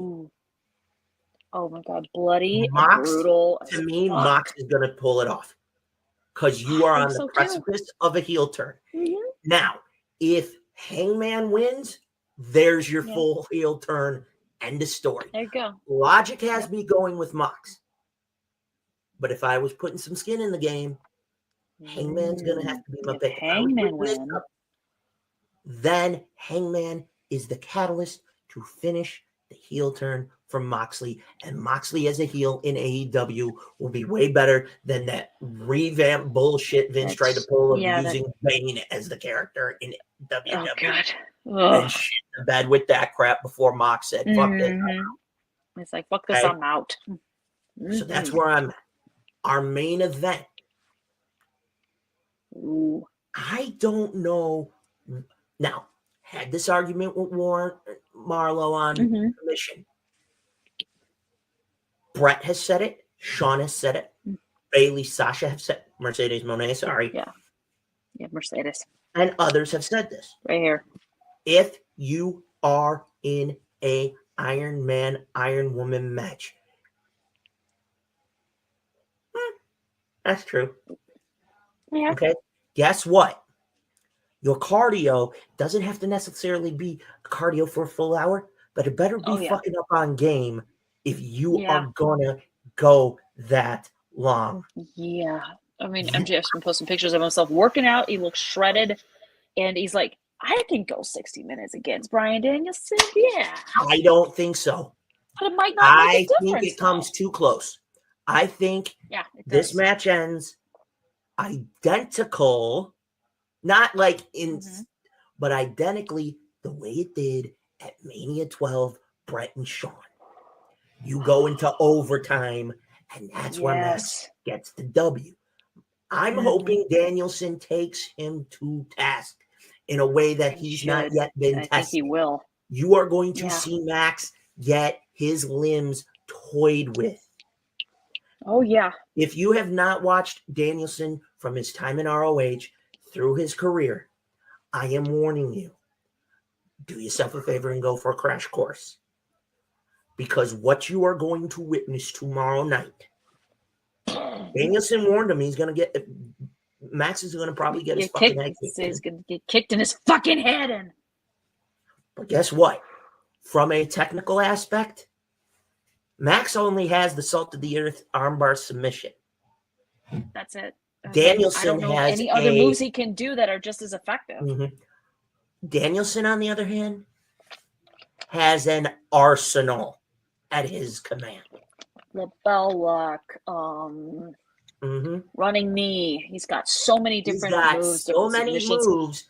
Oh my God, bloody, Mox, brutal. to me, Mox is going to pull it off because you are on the precipice of a heel turn. Mm-hmm. Now, if Hangman wins, there's your full heel turn. End of story. There you go. Logic has me going with Mox. But if I was putting some skin in the game, Hangman's going to have to be my pick. Hangman win. Then Hangman is the catalyst to finish the heel turn from Moxley. And Moxley as a heel in AEW will be way better than that revamped bullshit Vince tried to pull of using Bane as the character in WWE. Oh, God. And shit in the bed with that crap before Mox said, fuck this. It's like, fuck this, I'm out. So that's where I'm at. Our main event. Ooh. I don't know. Now, had this argument with Warren Marlowe on commission. Brett has said it. Sean has said it. Bailey, Sasha have said Mercedes Moné, sorry. Yeah, Mercedes. And others have said this. Right here. If you are in a Iron Man, Iron Woman match. That's true. Yeah. Okay. Guess what? Your cardio doesn't have to necessarily be cardio for a full hour, but it better be fucking up on game if you are gonna go that long. Yeah. I mean, MJF's been posting pictures of himself working out. He looks shredded. And he's like, I can go 60 minutes against Bryan Danielson. Yeah. I don't think so. But it might not make a difference. I think it comes too close. I think this match ends identical, not like in, but identically the way it did at Mania 12, Brett and Shawn. You go into overtime, and that's where Max gets the W. I'm hoping Danielson takes him to task in a way that he's not yet been tested. I think he will. You are going to see Max get his limbs toyed with. Oh, yeah. If you have not watched Danielson from his time in ROH through his career, I am warning you. Do yourself a favor and go for a crash course. Because what you are going to witness tomorrow night, Danielson warned him he's going to get, Max is going to probably get his fucking head kicked in. He's going to get kicked in his fucking head in. But guess what? From a technical aspect, Max only has the salt of the earth armbar submission. That's it. Danielson I don't know has any other moves he can do that are just as effective. Danielson, on the other hand, has an arsenal at his command. The bell lock, running knee. He's got so many different moves. So many moves,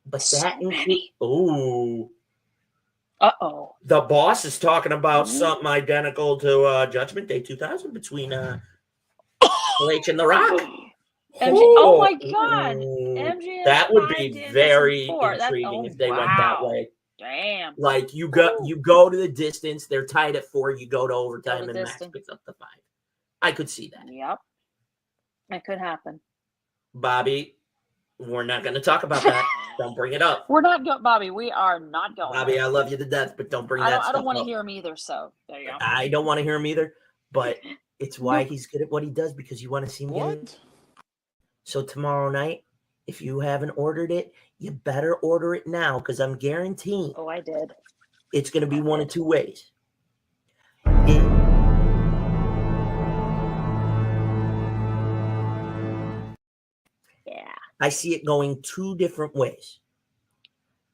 but that ooh. Uh-oh. The boss is talking about something identical to Judgment Day 2000 between Triple H and The Rock. Oh my God. MJF that would be very intriguing if they went that way. Damn. Like you go to the distance, they're tied at 4, you go to overtime, and Max picks up the 5. I could see that. Yep. It could happen. Bobby, we're not going to talk about that. Don't bring it up. We're not going, Bobby. We are not going. Bobby, I love you to death, but don't bring that stuff up. I don't want to hear him either, so there you go. I don't want to hear him either, but it's why he's good at what he does, because you want to see him get it. So tomorrow night, if you haven't ordered it, you better order it now, because I'm guaranteeing. Oh, I did. It's going to be one of two ways. Yeah. I see it going two different ways.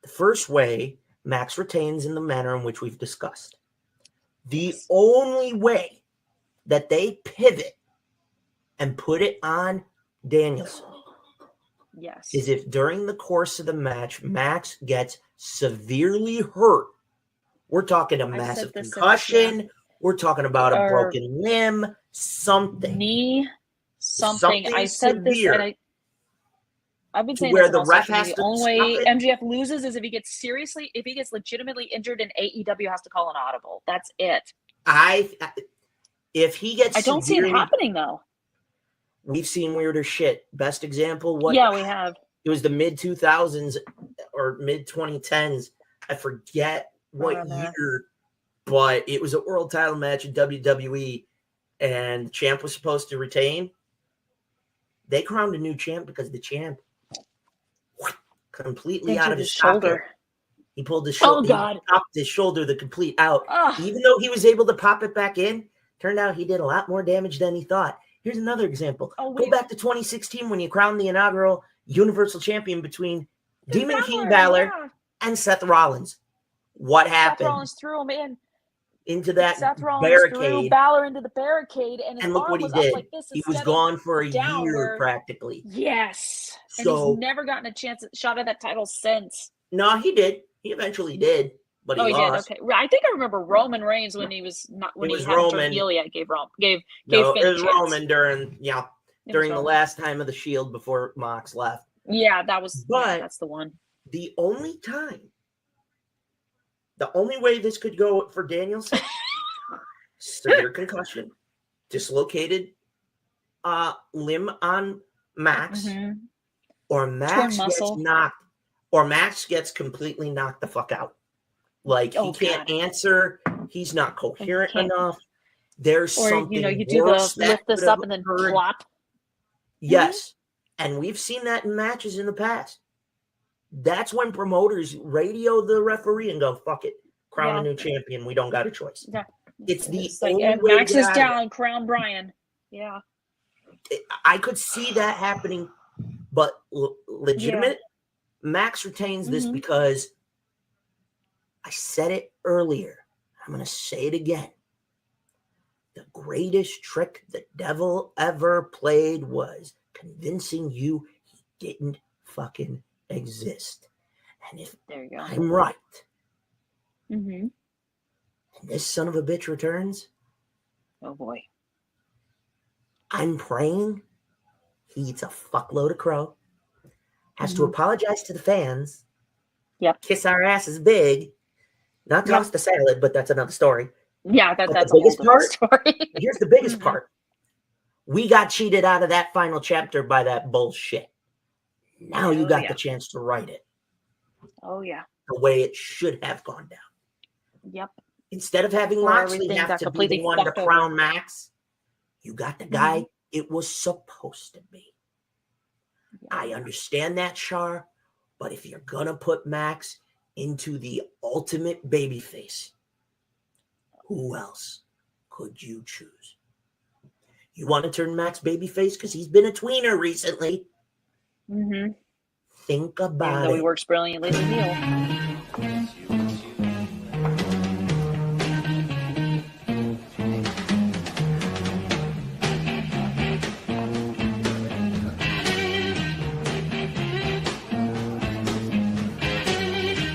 The first way, Max retains in the manner in which we've discussed. The only way that they pivot and put it on Danielson is if during the course of the match, Max gets severely hurt. We're talking a massive concussion. We're talking about a broken limb, something. Knee, something. I said severe. this, and I've been saying where this the ref social has media. to The only way stop it. MJF loses is if he gets legitimately injured and AEW has to call an audible. That's it. If he gets I don't see it happening though. We've seen weirder shit. Best example, we have. It was the mid 2000s or mid 2010s. I forget what year, but it was a world title match in WWE, and the champ was supposed to retain. They crowned a new champ because the champ completely out of his shoulder. He pulled his shoulder. Oh God! He popped his shoulder the complete out. Even though he was able to pop it back in, turned out he did a lot more damage than he thought. Here's another example. Go back to 2016 when you crowned the inaugural Universal Champion between Demon King Balor and Seth Rollins. What happened? Seth Rollins threw him into that Seth Rollins barricade. Threw Balor into the barricade, and his look arm what he was did. Up like this he was gone for a year practically. Yes. And so, he's never gotten a shot at that title since. No, he did. He eventually did, but he lost. Did. Okay. I think I remember Roman Reigns when he was not when he hadn't turned heel yet. Gave Finn it was a chance. Roman during the last time of the Shield before Mox left. Yeah, that's the one. The only way this could go for Danielson, severe concussion, dislocated limb on Max, or Max gets knocked, or Max gets completely knocked the fuck out. Like he can't answer, he's not coherent enough. There's something you do the lift this up and then plop. Yes. And we've seen that in matches in the past. That's when promoters radio the referee and go, fuck it, crown a new champion. We don't got a choice. Yeah. It's the like, only way Max is down, crown Brian. Yeah. I could see that happening, but legitimate. Max retains this because I said it earlier. I'm going to say it again. The greatest trick the devil ever played was convincing you he didn't fucking exist. And if I'm right, and this son of a bitch returns, oh boy, I'm praying he eats a fuckload of crow, has to apologize to the fans, kiss our asses big, not toss the salad, but that's another story. Yeah, that's the biggest part. Here's the biggest part. We got cheated out of that final chapter by that bullshit. Now you got the chance to write it. Oh, yeah. The way it should have gone down. Yep. Instead of having Moxley have to be the one to crown Max, you got the guy it was supposed to be. Yeah. I understand that, Char, but if you're going to put Max into the ultimate babyface, who else could you choose? You want to turn Max babyface because he's been a tweener recently. Think about it. He works brilliantly as a heel.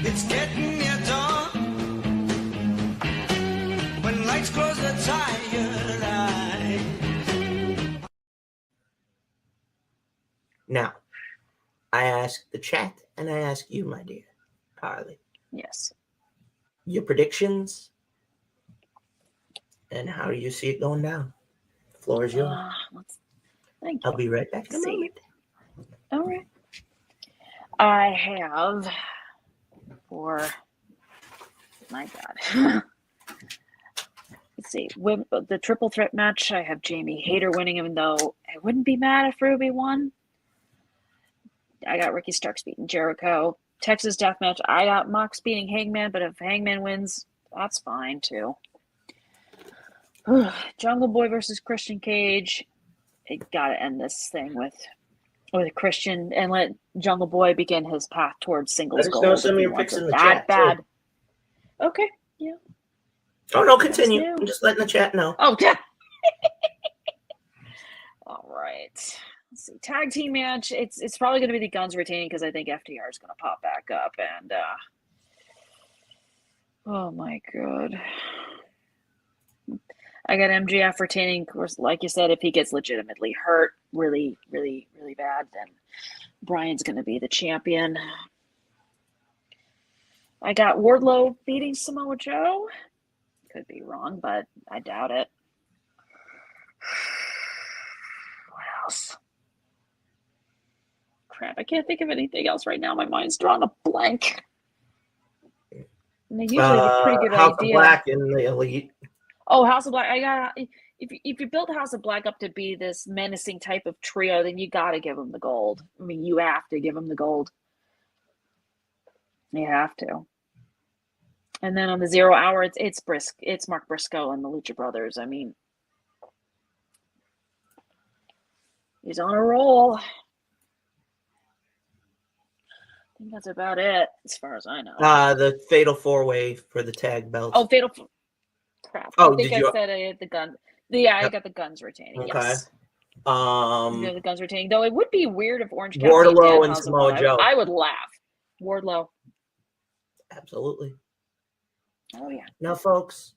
It's getting near dawn. When lights close the tired eyes. Now, I ask the chat and I ask you, my dear Carly. Yes. Your predictions and how do you see it going down? The floor is yours. Thank you. I'll be right back in a moment. All right. I have for my God. Let's see. The triple threat match, I have Jamie Hayter winning, even though I wouldn't be mad if Ruby won. I got Ricky Starks beating Jericho. Texas Death Match, I got Mox beating Hangman, but if Hangman wins, that's fine too. Jungle Boy versus Christian Cage. I gotta end this thing with Christian and let Jungle Boy begin his path towards singles gold. Let us know some of your picks in the chat. Bad. Okay. Yeah. Oh no, continue. I'm just letting the chat know. Oh yeah. All right. Let's see. Tag team match. It's probably going to be the Guns retaining because I think FTR is going to pop back up and. Oh my God. I got MJF retaining. Of course, like you said, if he gets legitimately hurt, really, really, really bad, then Brian's going to be the champion. I got Wardlow beating Samoa Joe. Could be wrong, but I doubt it. What else? Crap, I can't think of anything else right now. My mind's drawn a blank. And they usually have a pretty good House idea. of Black and the Elite. Oh, House of Black. I got if you build House of Black up to be this menacing type of trio, then you got to give them the gold. I mean, you have to give them the gold. You have to. And then on the 0 hour, it's Mark Briscoe and the Lucha Brothers. I mean, he's on a roll. I think that's about it, as far as I know. The Fatal 4-Way for the tag belt. Oh, Fatal. Crap. Oh, I think I said I had the gun. Yeah, I got the Guns retaining. Okay. Yes. The Guns retaining. Though it would be weird if Orange Cassidy Wardlow and Samoa Joe. I would laugh. Wardlow. Absolutely. Oh yeah. Now, folks,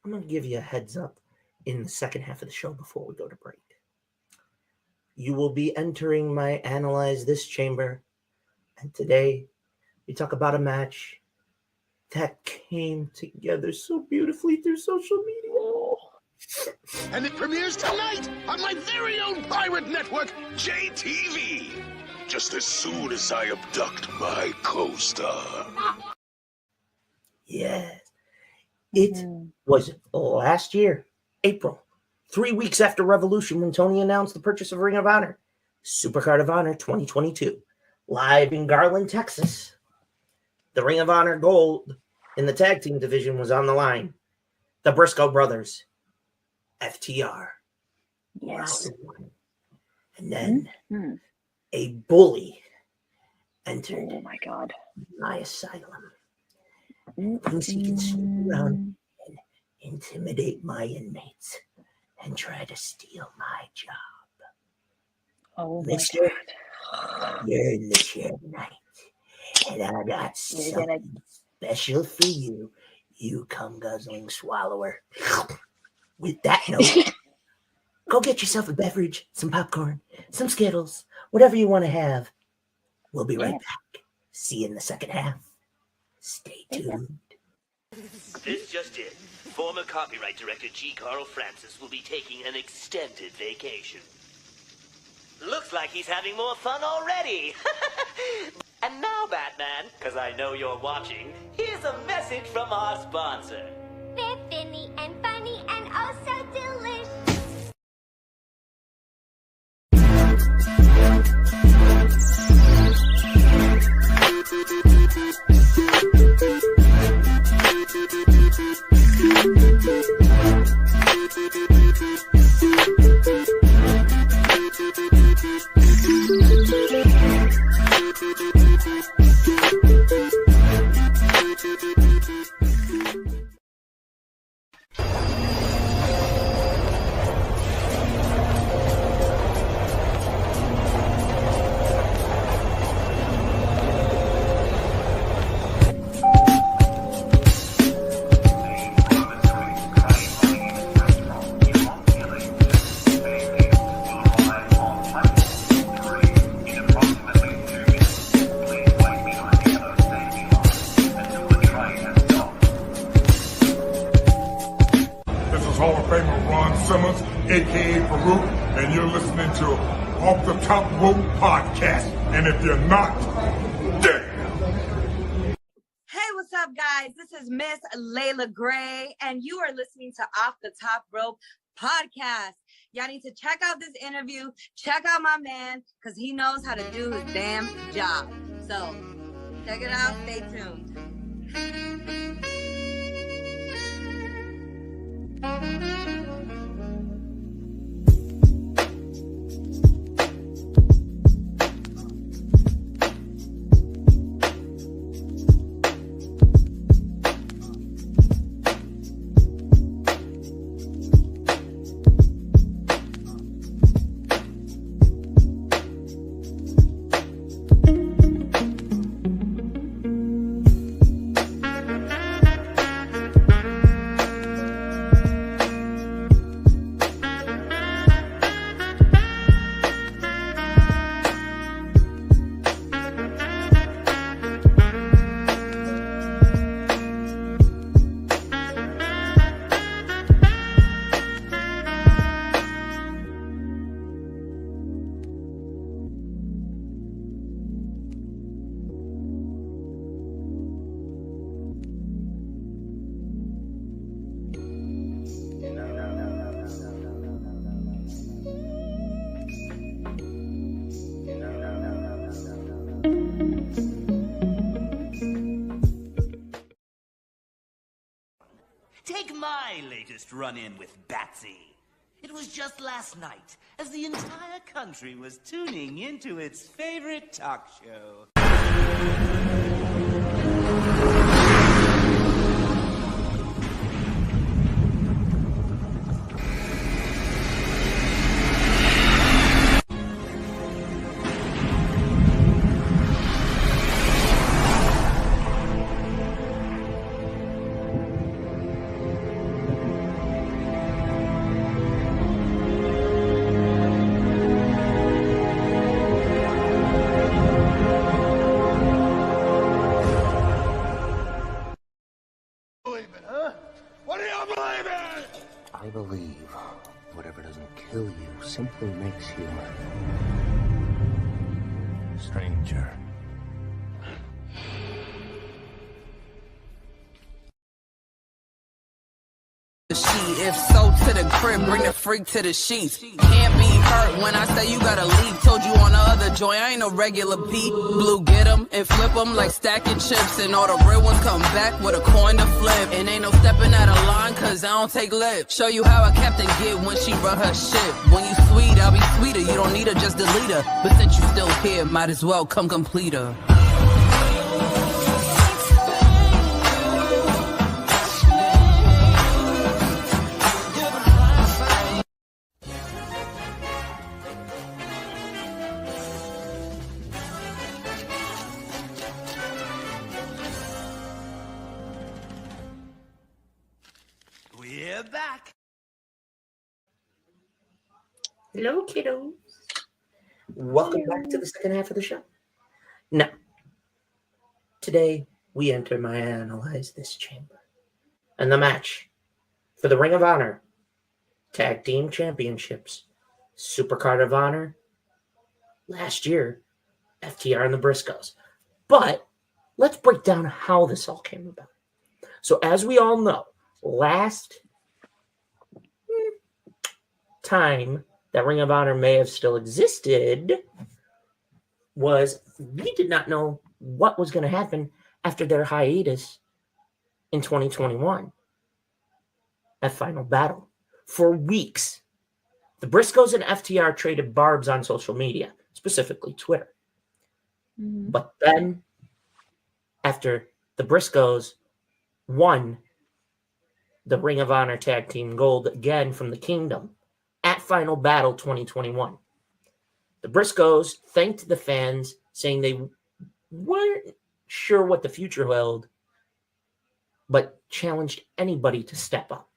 I'm going to give you a heads up in the second half of the show before we go to break. You will be entering my Analyze This chamber. And today, we talk about a match that came together so beautifully through social media. And it premieres tonight on my very own pirate network, JTV. Just as soon as I abduct my co-star. Yes. It was last year, April, 3 weeks after Revolution, when Tony announced the purchase of Ring of Honor, Supercard of Honor 2022, live in Garland, Texas. The Ring of Honor gold in the tag team division was on the line. The Briscoe Brothers, FTR. Yes. And then a bully entered. Oh my God. My asylum. Thinks he can swoop around and intimidate my inmates and try to steal my job. Oh my Mister, you're in the chair tonight, and I got something special for you, you cum-guzzling swallower. With that note, go get yourself a beverage, some popcorn, some Skittles, whatever you want to have. We'll be right back. See you in the second half. Stay tuned. This just in. Former copyright director G. Carl Francis will be taking an extended vacation. Looks like he's having more fun already. And now, Batman, because I know you're watching, here's a message from our sponsor. They're finny and funny and oh so delicious. listening to Off the Top Rope Podcast. And if you're not, damn. Hey, what's up, guys? This is Miss Layla Gray, and you are listening to Off the Top Rope Podcast. Y'all need to check out this interview. Check out my man, because he knows how to do his damn job. So, check it out. Stay tuned. Take my latest run-in with Batsy. It was just last night, as the entire country was tuning into its favorite talk show. I believe whatever doesn't kill you simply makes you a stranger. If so, to the crib, bring the freak to the sheets. Can't be hurt when I say you gotta leave. Told you on the other joint, I ain't no regular Pete. Blue, get 'em and flip 'em like stacking chips. And all the real ones come back with a coin to flip. And ain't no stepping out of line, cause I don't take lip. Show you how a captain get when she run her ship. When you sweet, I'll be sweeter. You don't need her, just delete her. But since you still here, might as well come complete her. We're back. Hello, kiddos. Welcome back to the second half of the show. Now, today we enter my Analyze This chamber. And the match for the Ring of Honor Tag Team Championships, Supercard of Honor, last year, FTR and the Briscoes. But let's break down how this all came about. So as we all know, last time that Ring of Honor may have still existed was we did not know what was going to happen after their hiatus in 2021 at Final Battle. For weeks, the Briscoes and FTR traded barbs on social media, specifically Twitter. Mm-hmm. But then, after the Briscoes won the Ring of Honor Tag Team Gold again from the Kingdom at Final Battle 2021, the Briscoes thanked the fans, saying they weren't sure what the future held, but challenged anybody to step up.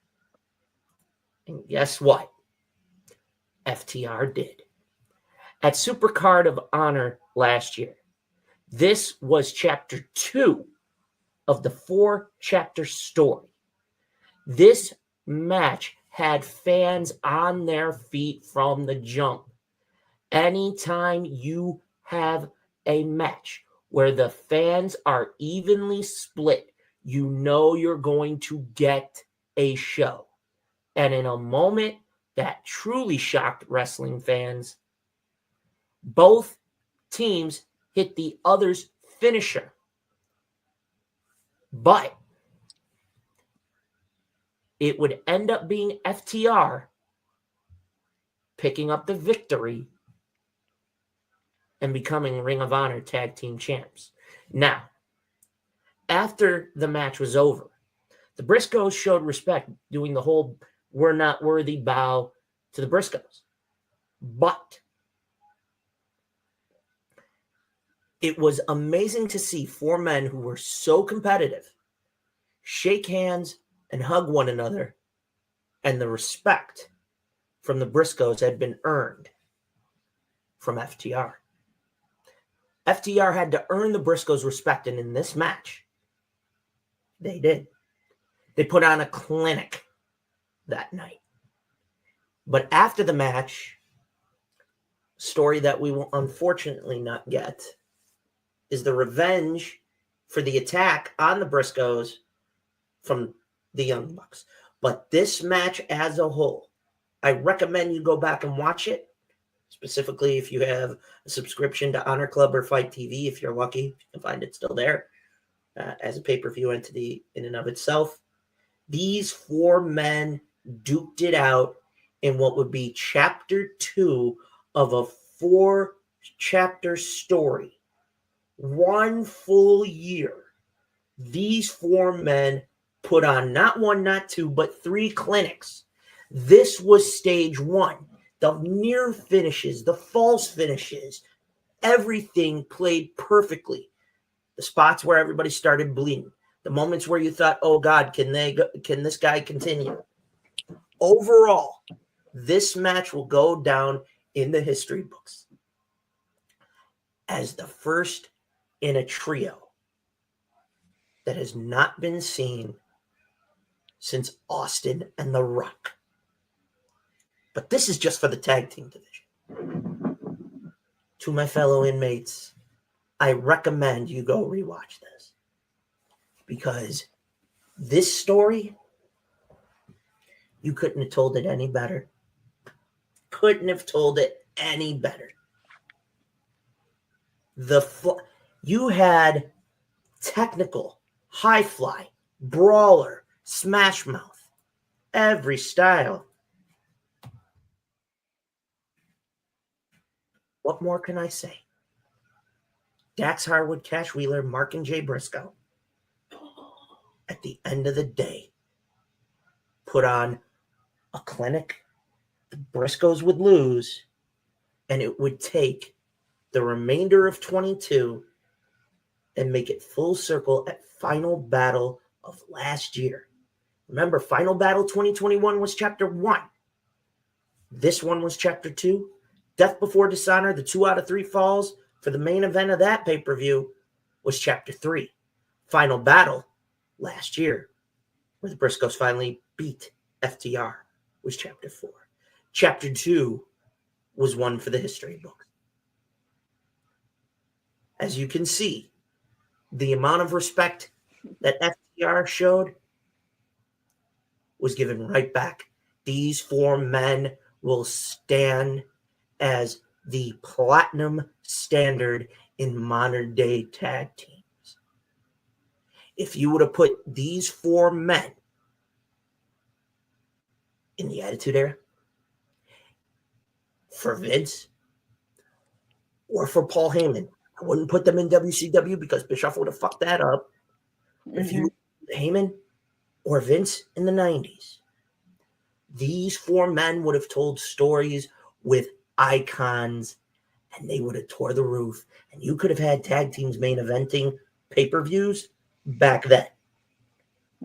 And guess what? FTR did. At Supercard of Honor last year, this was Chapter 2 of the 4-chapter story. This match had fans on their feet from the jump. Anytime you have a match where the fans are evenly split, you know you're going to get a show. And in a moment that truly shocked wrestling fans, both teams hit the other's finisher. But it would end up being FTR picking up the victory and becoming Ring of Honor Tag Team Champs. Now, after the match was over, the Briscoes showed respect, doing the whole "we're not worthy" bow to the Briscoes. But it was amazing to see four men who were so competitive shake hands and hug one another, and the respect from the Briscoes had been earned from FTR. FTR had to earn the Briscoes' respect, and in this match, they did. They put on a clinic that night. But after the match, story that we will unfortunately not get is the revenge for the attack on the Briscoes from the Young Bucks. But this match as a whole, I recommend you go back and watch it. Specifically, if you have a subscription to Honor Club or Fight TV, if you're lucky, you can find it still there as a pay-per-view entity in and of itself. These four men duked it out in what would be chapter 2 of a 4-chapter story. 1 full year. These four men put on not 1, not 2, but 3 clinics. This was stage 1. The near finishes, the false finishes, everything played perfectly. The spots where everybody started bleeding, the moments where you thought, "Oh God, can this guy continue?" Overall, this match will go down in the history books as the first in a trio that has not been seen since Austin and The Rock. But this is just for the tag team division. To my fellow inmates, I recommend you go rewatch this, because this story, you couldn't have told it any better. Couldn't have told it any better. You had technical, high fly, brawler, smash mouth, every style. What more can I say? Dax Harwood, Cash Wheeler, Mark and Jay Briscoe, at the end of the day, put on a clinic. The Briscoes would lose, and it would take the remainder of 22 and make it full circle at Final Battle of last year. Remember, Final Battle 2021 was chapter 1. This one was chapter 2. Death Before Dishonor, the 2 out of 3 falls for the main event of that pay-per-view, was chapter 3. Final Battle last year, where the Briscoes finally beat FTR, was chapter 4. Chapter 2 was one for the history book. As you can see, the amount of respect that FTR showed was given right back. These four men will stand as the platinum standard in modern day tag teams. If you would have put these four men in the Attitude Era for Vince or for Paul Heyman, I wouldn't put them in WCW because Bischoff would have fucked that up. But if you Heyman or Vince in the 90s, these four men would have told stories with icons, and they would have tore the roof, and you could have had tag teams main eventing pay-per-views back then.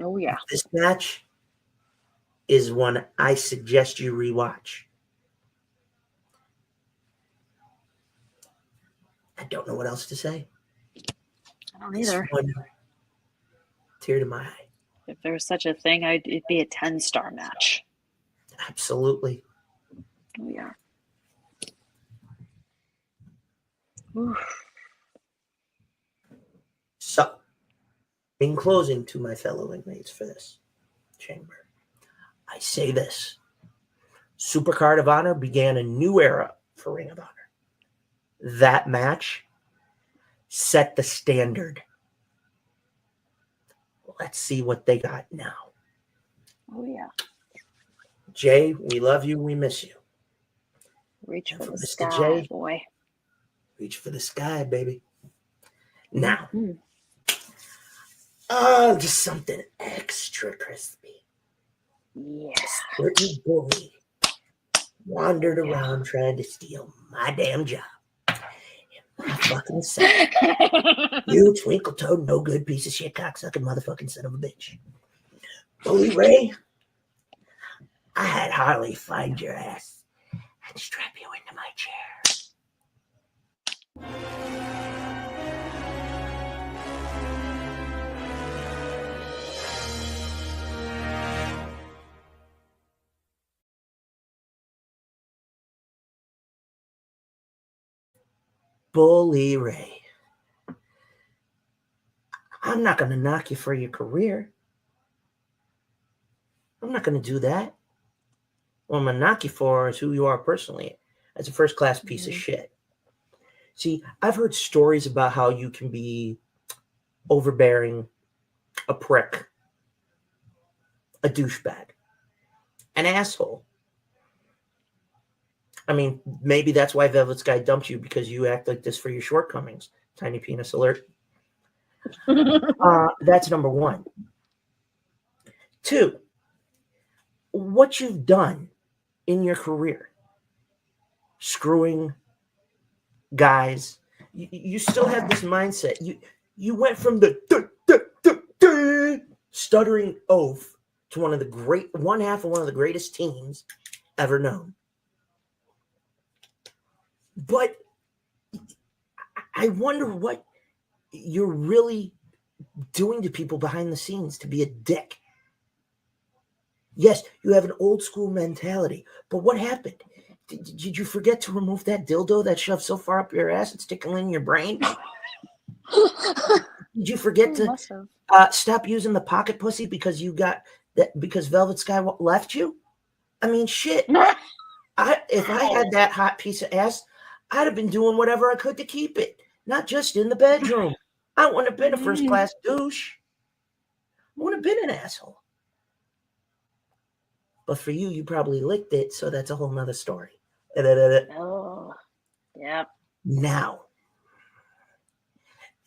Oh yeah. This match is one I suggest you rewatch. I don't know what else to say. I don't either. Tear to my eye. If there was such a thing, it'd be a 10-star match. Absolutely. Oh yeah. So, in closing to my fellow inmates for this chamber, I say this. Supercard of Honor began a new era for Ring of Honor. That match set the standard. Let's see what they got now. Oh, yeah. Jay, we love you. We miss you. Reach for the Mr. sky, J, boy. reach for the sky, baby. Now, Mm-hmm. just something extra crispy. Yeah. Certain bully wandered around trying to steal my damn job. My fucking son. You twinkle-toed, no good piece of shit, cocksucking motherfucking son of a bitch. Bully Ray, I had Harley find your ass and strap you into my chair. Bully Ray. I'm not going to knock you for your career. I'm not going to do that. What I'm going to knock you for is who you are personally as a first-class piece of shit. See, I've heard stories about how you can be overbearing, a prick, a douchebag, an asshole. I mean, maybe that's why Velvet Sky dumped you, because you act like this for your shortcomings. Tiny penis alert. That's number one. Two, what you've done in your career, screwing guys, you still have this mindset. You went from the stuttering oaf to one half of one of the greatest teams ever known. But I wonder what you're really doing to people behind the scenes to be a dick. Yes, you have an old school mentality, but what happened? Did you forget to remove that dildo that shoved so far up your ass it's tickling your brain? Did you forget to stop using the pocket pussy because you got that because Velvet Sky left you? I mean, shit. If I had that hot piece of ass, I'd have been doing whatever I could to keep it, not just in the bedroom. I wouldn't have been a first-class douche. I wouldn't have been an asshole. But for you, you probably licked it, so that's a whole nother story. Oh, yep. Now,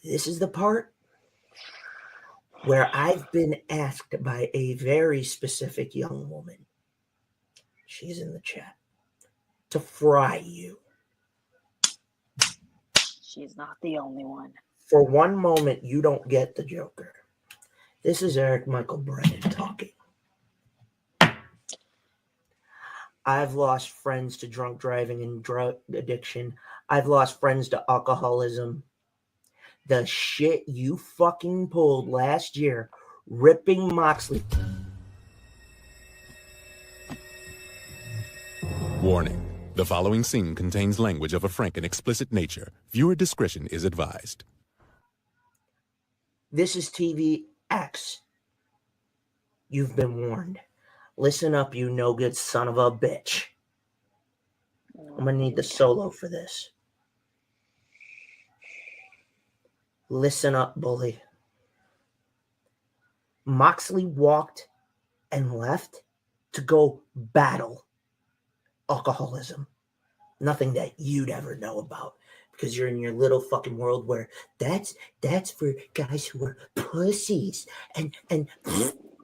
this is the part where I've been asked by a very specific young woman, she's in the chat, to fry you. She's not the only one. For one moment, you don't get the Joker. This is Eric Michael Brennan talking. I've lost friends to drunk driving and drug addiction. I've lost friends to alcoholism. The shit you fucking pulled last year, ripping Moxley. Warning. The following scene contains language of a frank and explicit nature. Viewer discretion is advised. This is TVX. You've been warned. Listen up, you no good son of a bitch. I'm going to need the solo for this. Listen up, bully. Moxley walked and left to go battle alcoholism. Nothing that you'd ever know about because you're in your little fucking world where that's for guys who are pussies and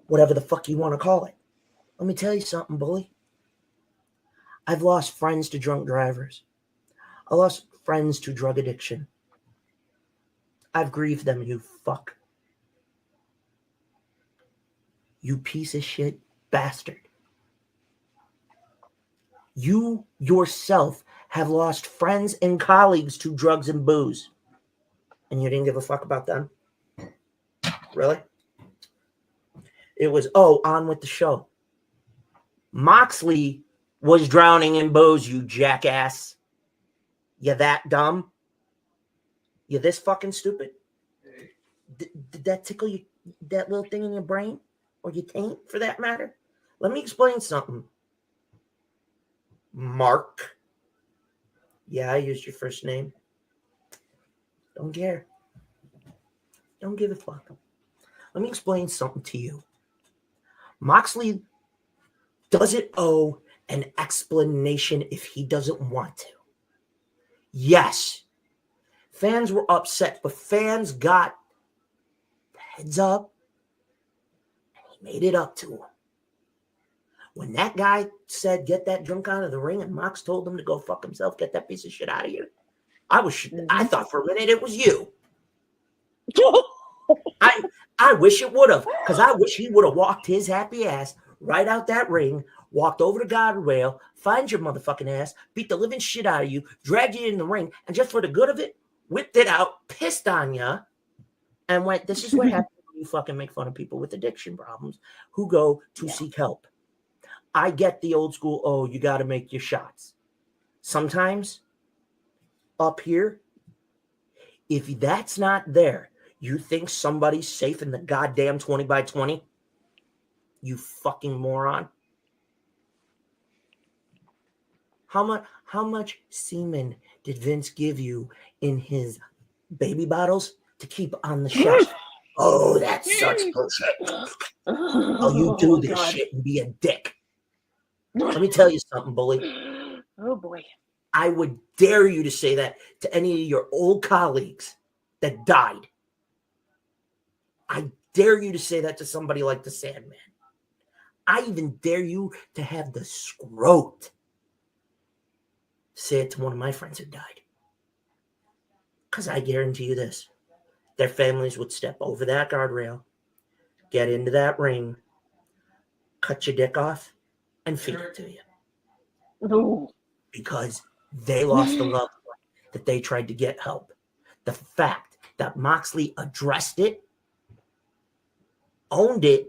whatever the fuck you want to call it. Let me tell you something, bully. I've lost friends to drunk drivers. I lost friends to drug addiction. I've grieved them, you fuck. You piece of shit bastard. You yourself have lost friends and colleagues to drugs and booze. And you didn't give a fuck about them? Really? It was, on with the show. Moxley was drowning in booze, you jackass. You that dumb? You this fucking stupid? Did that tickle you, that little thing in your brain? Or your taint, for that matter? Let me explain something. Mark. Yeah, I used your first name. Don't care. Don't give a fuck. Let me explain something to you. Moxley doesn't owe an explanation if he doesn't want to. Yes, fans were upset, but fans got the heads up, and he made it up to him. When that guy said, get that drunk out of the ring, and Mox told him to go fuck himself, get that piece of shit out of here, I thought for a minute it was you. I wish it would have, because I wish he would have walked his happy ass right out that ring, walked over the guardrail, find your motherfucking ass, beat the living shit out of you, dragged you in the ring, and just for the good of it, whipped it out, pissed on you, and went, this is what happens when you fucking make fun of people with addiction problems who go to seek help. I get the old school, oh, you got to make your shots. Sometimes, up here, if that's not there, you think somebody's safe in the goddamn 20 by 20? You fucking moron. How much semen did Vince give you in his baby bottles to keep on the shelf? Oh, that's such bullshit. Oh, you do this shit and be a dick. Let me tell you something, bully. Oh, boy. I would dare you to say that to any of your old colleagues that died. I dare you to say that to somebody like the Sandman. I even dare you to have the scrote say it to one of my friends who died. Because I guarantee you this. Their families would step over that guardrail, get into that ring, cut your dick off, and feed it to you. Ooh. Because they lost the loved one that they tried to get help. The fact that Moxley addressed it, owned it,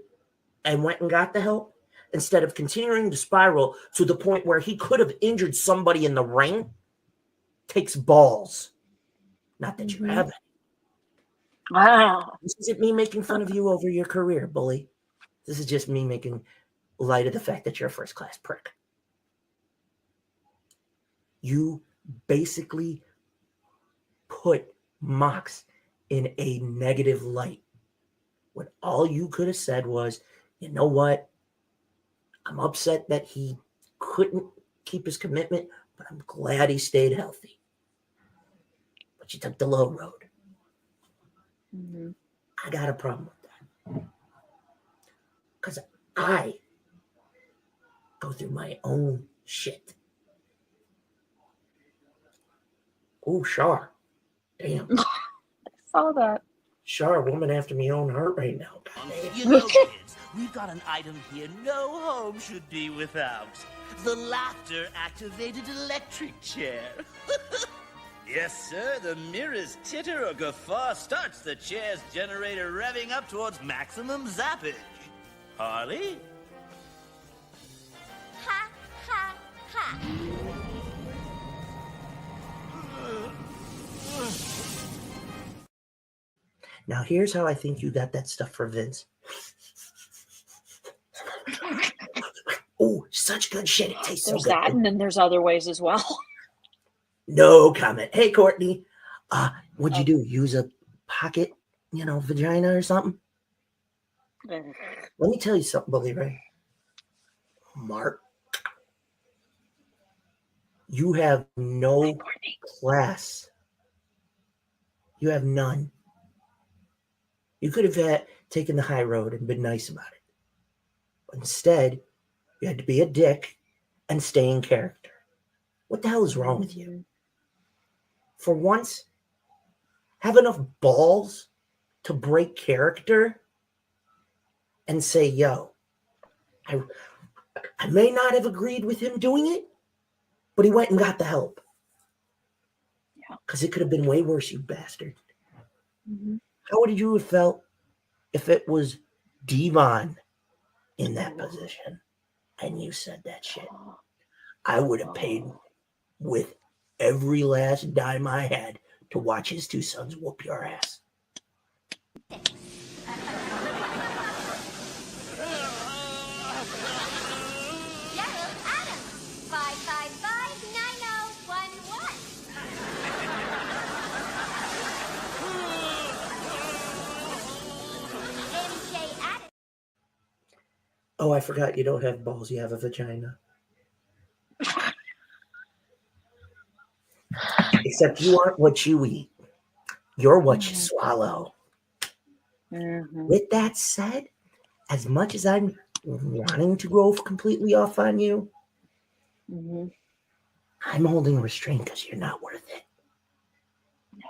and went and got the help, instead of continuing to spiral to the point where he could have injured somebody in the ring, takes balls. Not that you have it. Wow. This isn't me making fun of you over your career, bully. This is just me making light of the fact that you're a first-class prick. You basically put Mox in a negative light when all you could have said was, you know what? I'm upset that he couldn't keep his commitment, but I'm glad he stayed healthy. But you took the low road. Mm-hmm. I got a problem with that. Because I go through my own shit. Oh, Char. Damn. I saw that. Char, a woman after me own heart right now. You know, kids, we've got an item here no home should be without. The laughter-activated electric chair. Yes, sir, the merest titter or guffaw starts the chair's generator revving up towards maximum zappage. Harley? Ha, ha, ha. Now, here's how I think you got that stuff for Vince. Oh, such good shit. It tastes There's so good. that, and then there's other ways as well. No comment. Hey, Courtney. What'd you do? Use a pocket, vagina or something? Let me tell you something, Bubba Ray. Mark, you have no class. You have none. You could have taken the high road and been nice about it. But instead, you had to be a dick and stay in character. What the hell is wrong with you? For once, have enough balls to break character and say, yo, I may not have agreed with him doing it, but he went and got the help. Because it could have been way worse, you bastard. Mm-hmm. How would you have felt if it was Devon in that position and you said that shit? I would have paid with every last dime I had to watch his two sons whoop your ass. Gerald Adams, 555-9011. MJ Adams. Oh, I forgot you don't have balls. You have a vagina. Except you aren't what you eat. You're what you swallow. Mm-hmm. With that said, as much as I'm wanting to go completely off on you, I'm holding restraint because you're not worth it.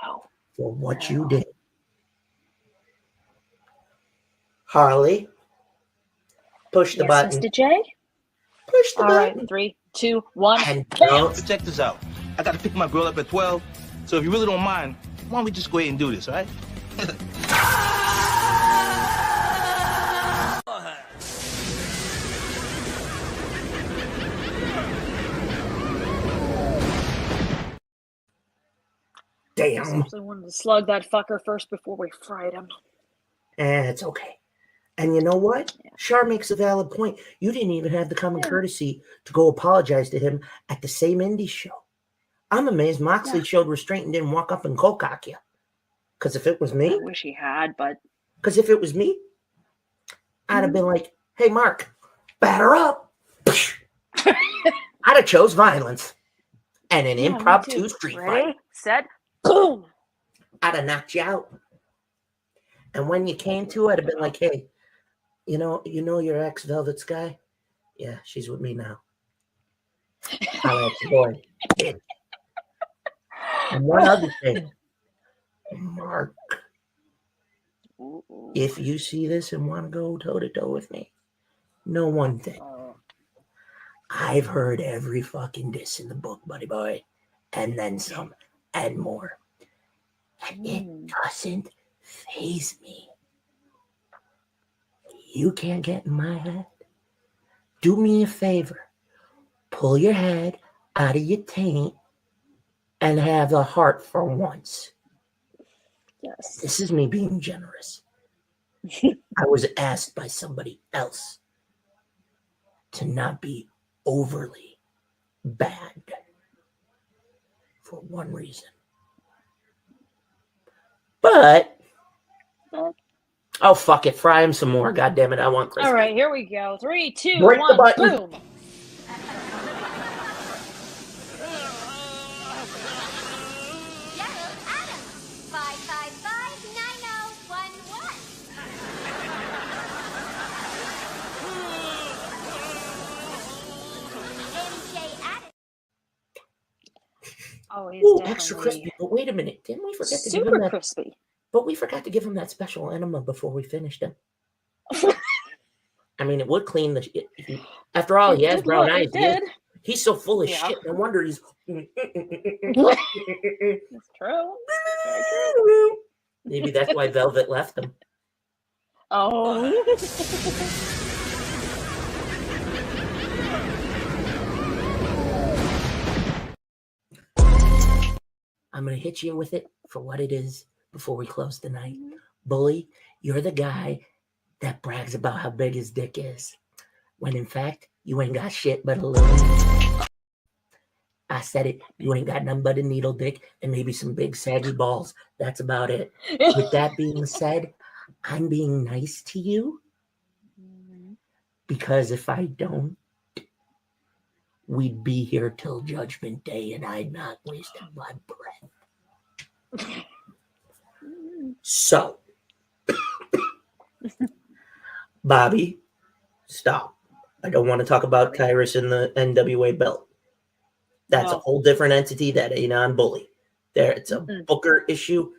No. For what you did. Harley, push the button. Mr. J? Push the All button. right, 3, 2, 1. And Check this out. I got to pick my girl up at 12. So if you really don't mind, why don't we just go ahead and do this, all right? I Damn. actually wanted to slug that fucker first before we fried him. It's okay. And you know what? Char makes a valid point. You didn't even have the common courtesy to go apologize to him at the same indie show. I'm amazed Moxley showed restraint and didn't walk up and cold cock you. Because if it was me... I wish he had, but... Because if it was me, I'd have been like, hey, Mark, batter up. I'd have chose violence. And an impromptu street fight. Set, boom! I'd have knocked you out. And when you came to, I'd have been like, hey, you know your ex Velvet Sky? Yeah, she's with me now. I like the boy. And one other thing, Mark, if you see this and want to go toe-to-toe with me, know one thing. I've heard every fucking diss in the book, buddy boy, and then some, and more. And it doesn't faze me. You can't get in my head. Do me a favor. Pull your head out of your taint and have a heart for once. Yes. This is me being generous. I was asked by somebody else to not be overly bad for one reason. But oh, fuck it. Fry him some more. God damn it. I want crispy. All right, here we go. 3, 2, Break the 1, button. boom! Gerald Adams, 555-9011. MJ Adams. Oh, he's Ooh, definitely extra crispy. But wait a minute. Didn't we forget to give him super that? crispy. But we forgot to give him that special enema before we finished him. I mean, it would clean the... After all, he has brown eyes. He's so full of shit. No wonder he's... It's true. Very true. Maybe that's why Velvet left him. Oh. I'm going to hit you with it for what it is before we close tonight. Bully, you're the guy that brags about how big his dick is, when in fact, you ain't got shit but a little. I said it. You ain't got nothing but a needle dick and maybe some big saggy balls. That's about it. With that being said, I'm being nice to you because if I don't, we'd be here till Judgment Day and I'd not wasted my breath. So, Bobby, stop. I don't want to talk about Tyrus and the NWA belt. That's a whole different entity that ain't on Bully. There, it's a Booker issue.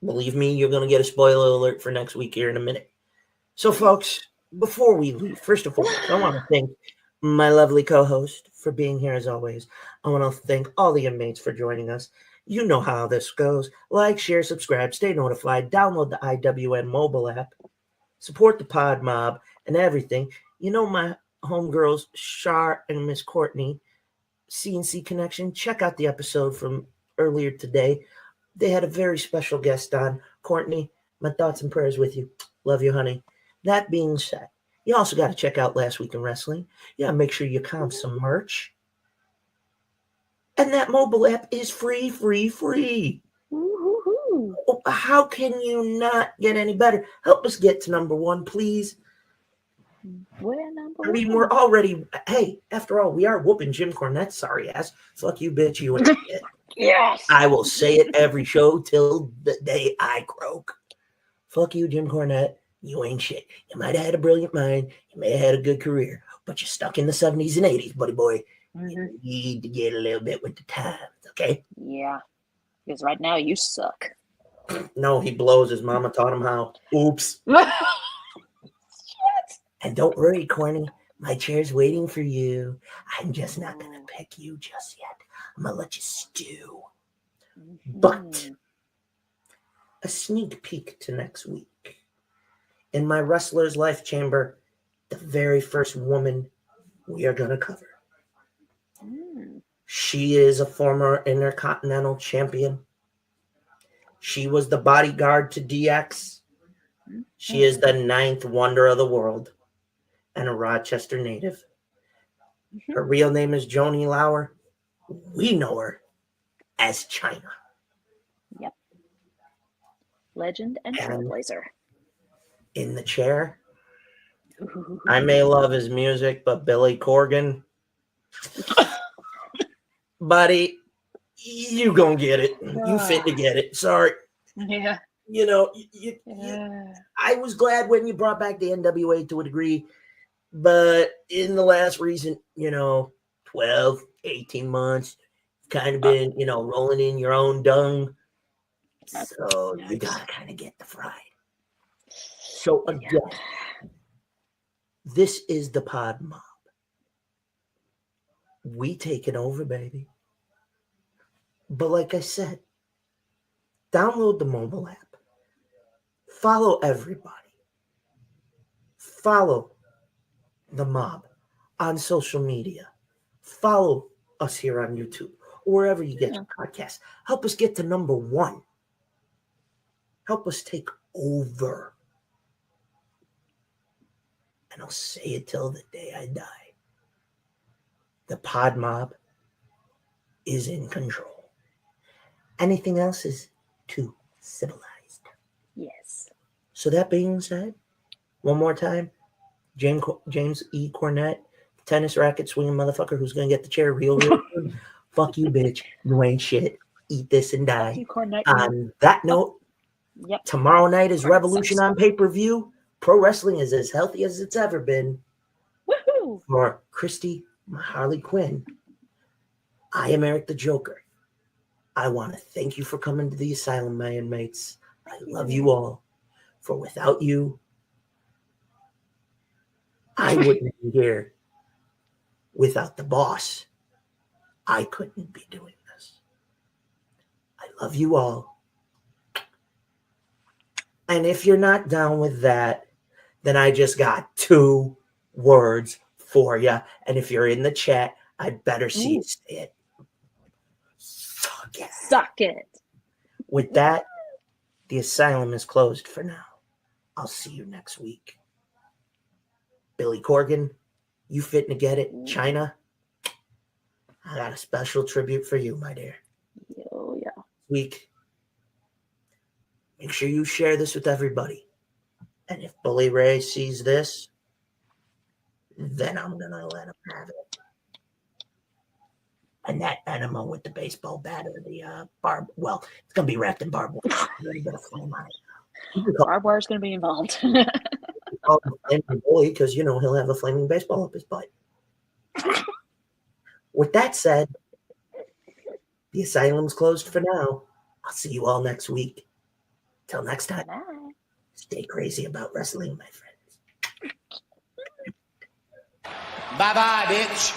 Believe me, you're going to get a spoiler alert for next week here in a minute. So, folks, before we leave, first of all, I want to thank my lovely co-host for being here as always. I want to thank all the inmates for joining us. You know how this goes. Like, share, subscribe, stay notified, download the IWN mobile app, support the Pod Mob, and everything. You know my homegirls, Char and Miss Courtney, CNC Connection. Check out the episode from earlier today They had a very special guest on. Courtney, my thoughts and prayers with you. Love you, honey. That being said, you also got to check out Last Week in Wrestling. Yeah, make sure you comp some merch. And that mobile app is free. Woo-hoo-hoo. How can you not get any better? Help us get to number one, please. We're number I mean, one. we're already, hey, after all, we are whooping Jim Cornette's sorry ass. Fuck you, bitch. You ain't shit. Yes. I will say it every show till the day I croak. Fuck you, Jim Cornette. You ain't shit. You might have had a brilliant mind. You may have had a good career, but you're stuck in the 70s and 80s, buddy boy. You need to get a little bit with the times, okay? Yeah. Because right now you suck. No, he blows. His mama taught him how. Oops. And don't worry, Corny. My chair's waiting for you. I'm just not going to pick you just yet. I'm going to let you stew. But a sneak peek to next week. In my Wrestler's Life Chamber, the very first woman we are going to cover. She is a former Intercontinental Champion. She was the bodyguard to DX. She is the 9th wonder of the world and a Rochester native. Her real name is Joni Lauer. We know her as China. Yep. Legend and trailblazer. In the chair, I may love his music, but Billy Corgan, buddy, you gonna get it. You fit to get it. Sorry. Yeah. You know, I was glad when you brought back the NWA to a degree, but in the last recent, 12, 18 months, kind of been, rolling in your own dung. So you gotta kind of get the fried. So again, this is the Pod Mob. We taking over, baby. But like I said, download the mobile app. Follow everybody. Follow the mob on social media. Follow us here on YouTube, or wherever you get your podcasts. Help us get to number one. Help us take over. And I'll say it till the day I die. The Pod Mob is in control. Anything else is too civilized. Yes. So that being said, one more time, James E. Cornette, tennis racket swinging motherfucker who's going to get the chair real good. Fuck you, bitch. You ain't shit. Eat this and die. You, Cornette, on that note, tomorrow night is Revolution on pay-per-view. Pro wrestling is as healthy as it's ever been. Woohoo! For Christy, my Harley Quinn, I am Eric the Joker. I want to thank you for coming to the asylum, my inmates. I love you all. For without you, I wouldn't be here. Without the boss, I couldn't be doing this. I love you all. And if you're not down with that, then I just got 2 words for you. And if you're in the chat, I better see you say it. Suck it. Suck it. With that, the asylum is closed for now. I'll see you next week. Billy Corgan, you fitting to get it? China, I got a special tribute for you, my dear. Oh, yeah. Week. Make sure you share this with everybody. And if Bubba Ray sees this, then I'm going to let him have it. And that enema with the baseball bat or the barb, well, it's going to be wrapped in barbed wire. Really got a flame on it. Barbed wire's going to be involved. Because, he'll have a flaming baseball up his butt. With that said, the asylum's closed for now. I'll see you all next week. Till next time, stay crazy about wrestling, my friends. Bye-bye, bitch.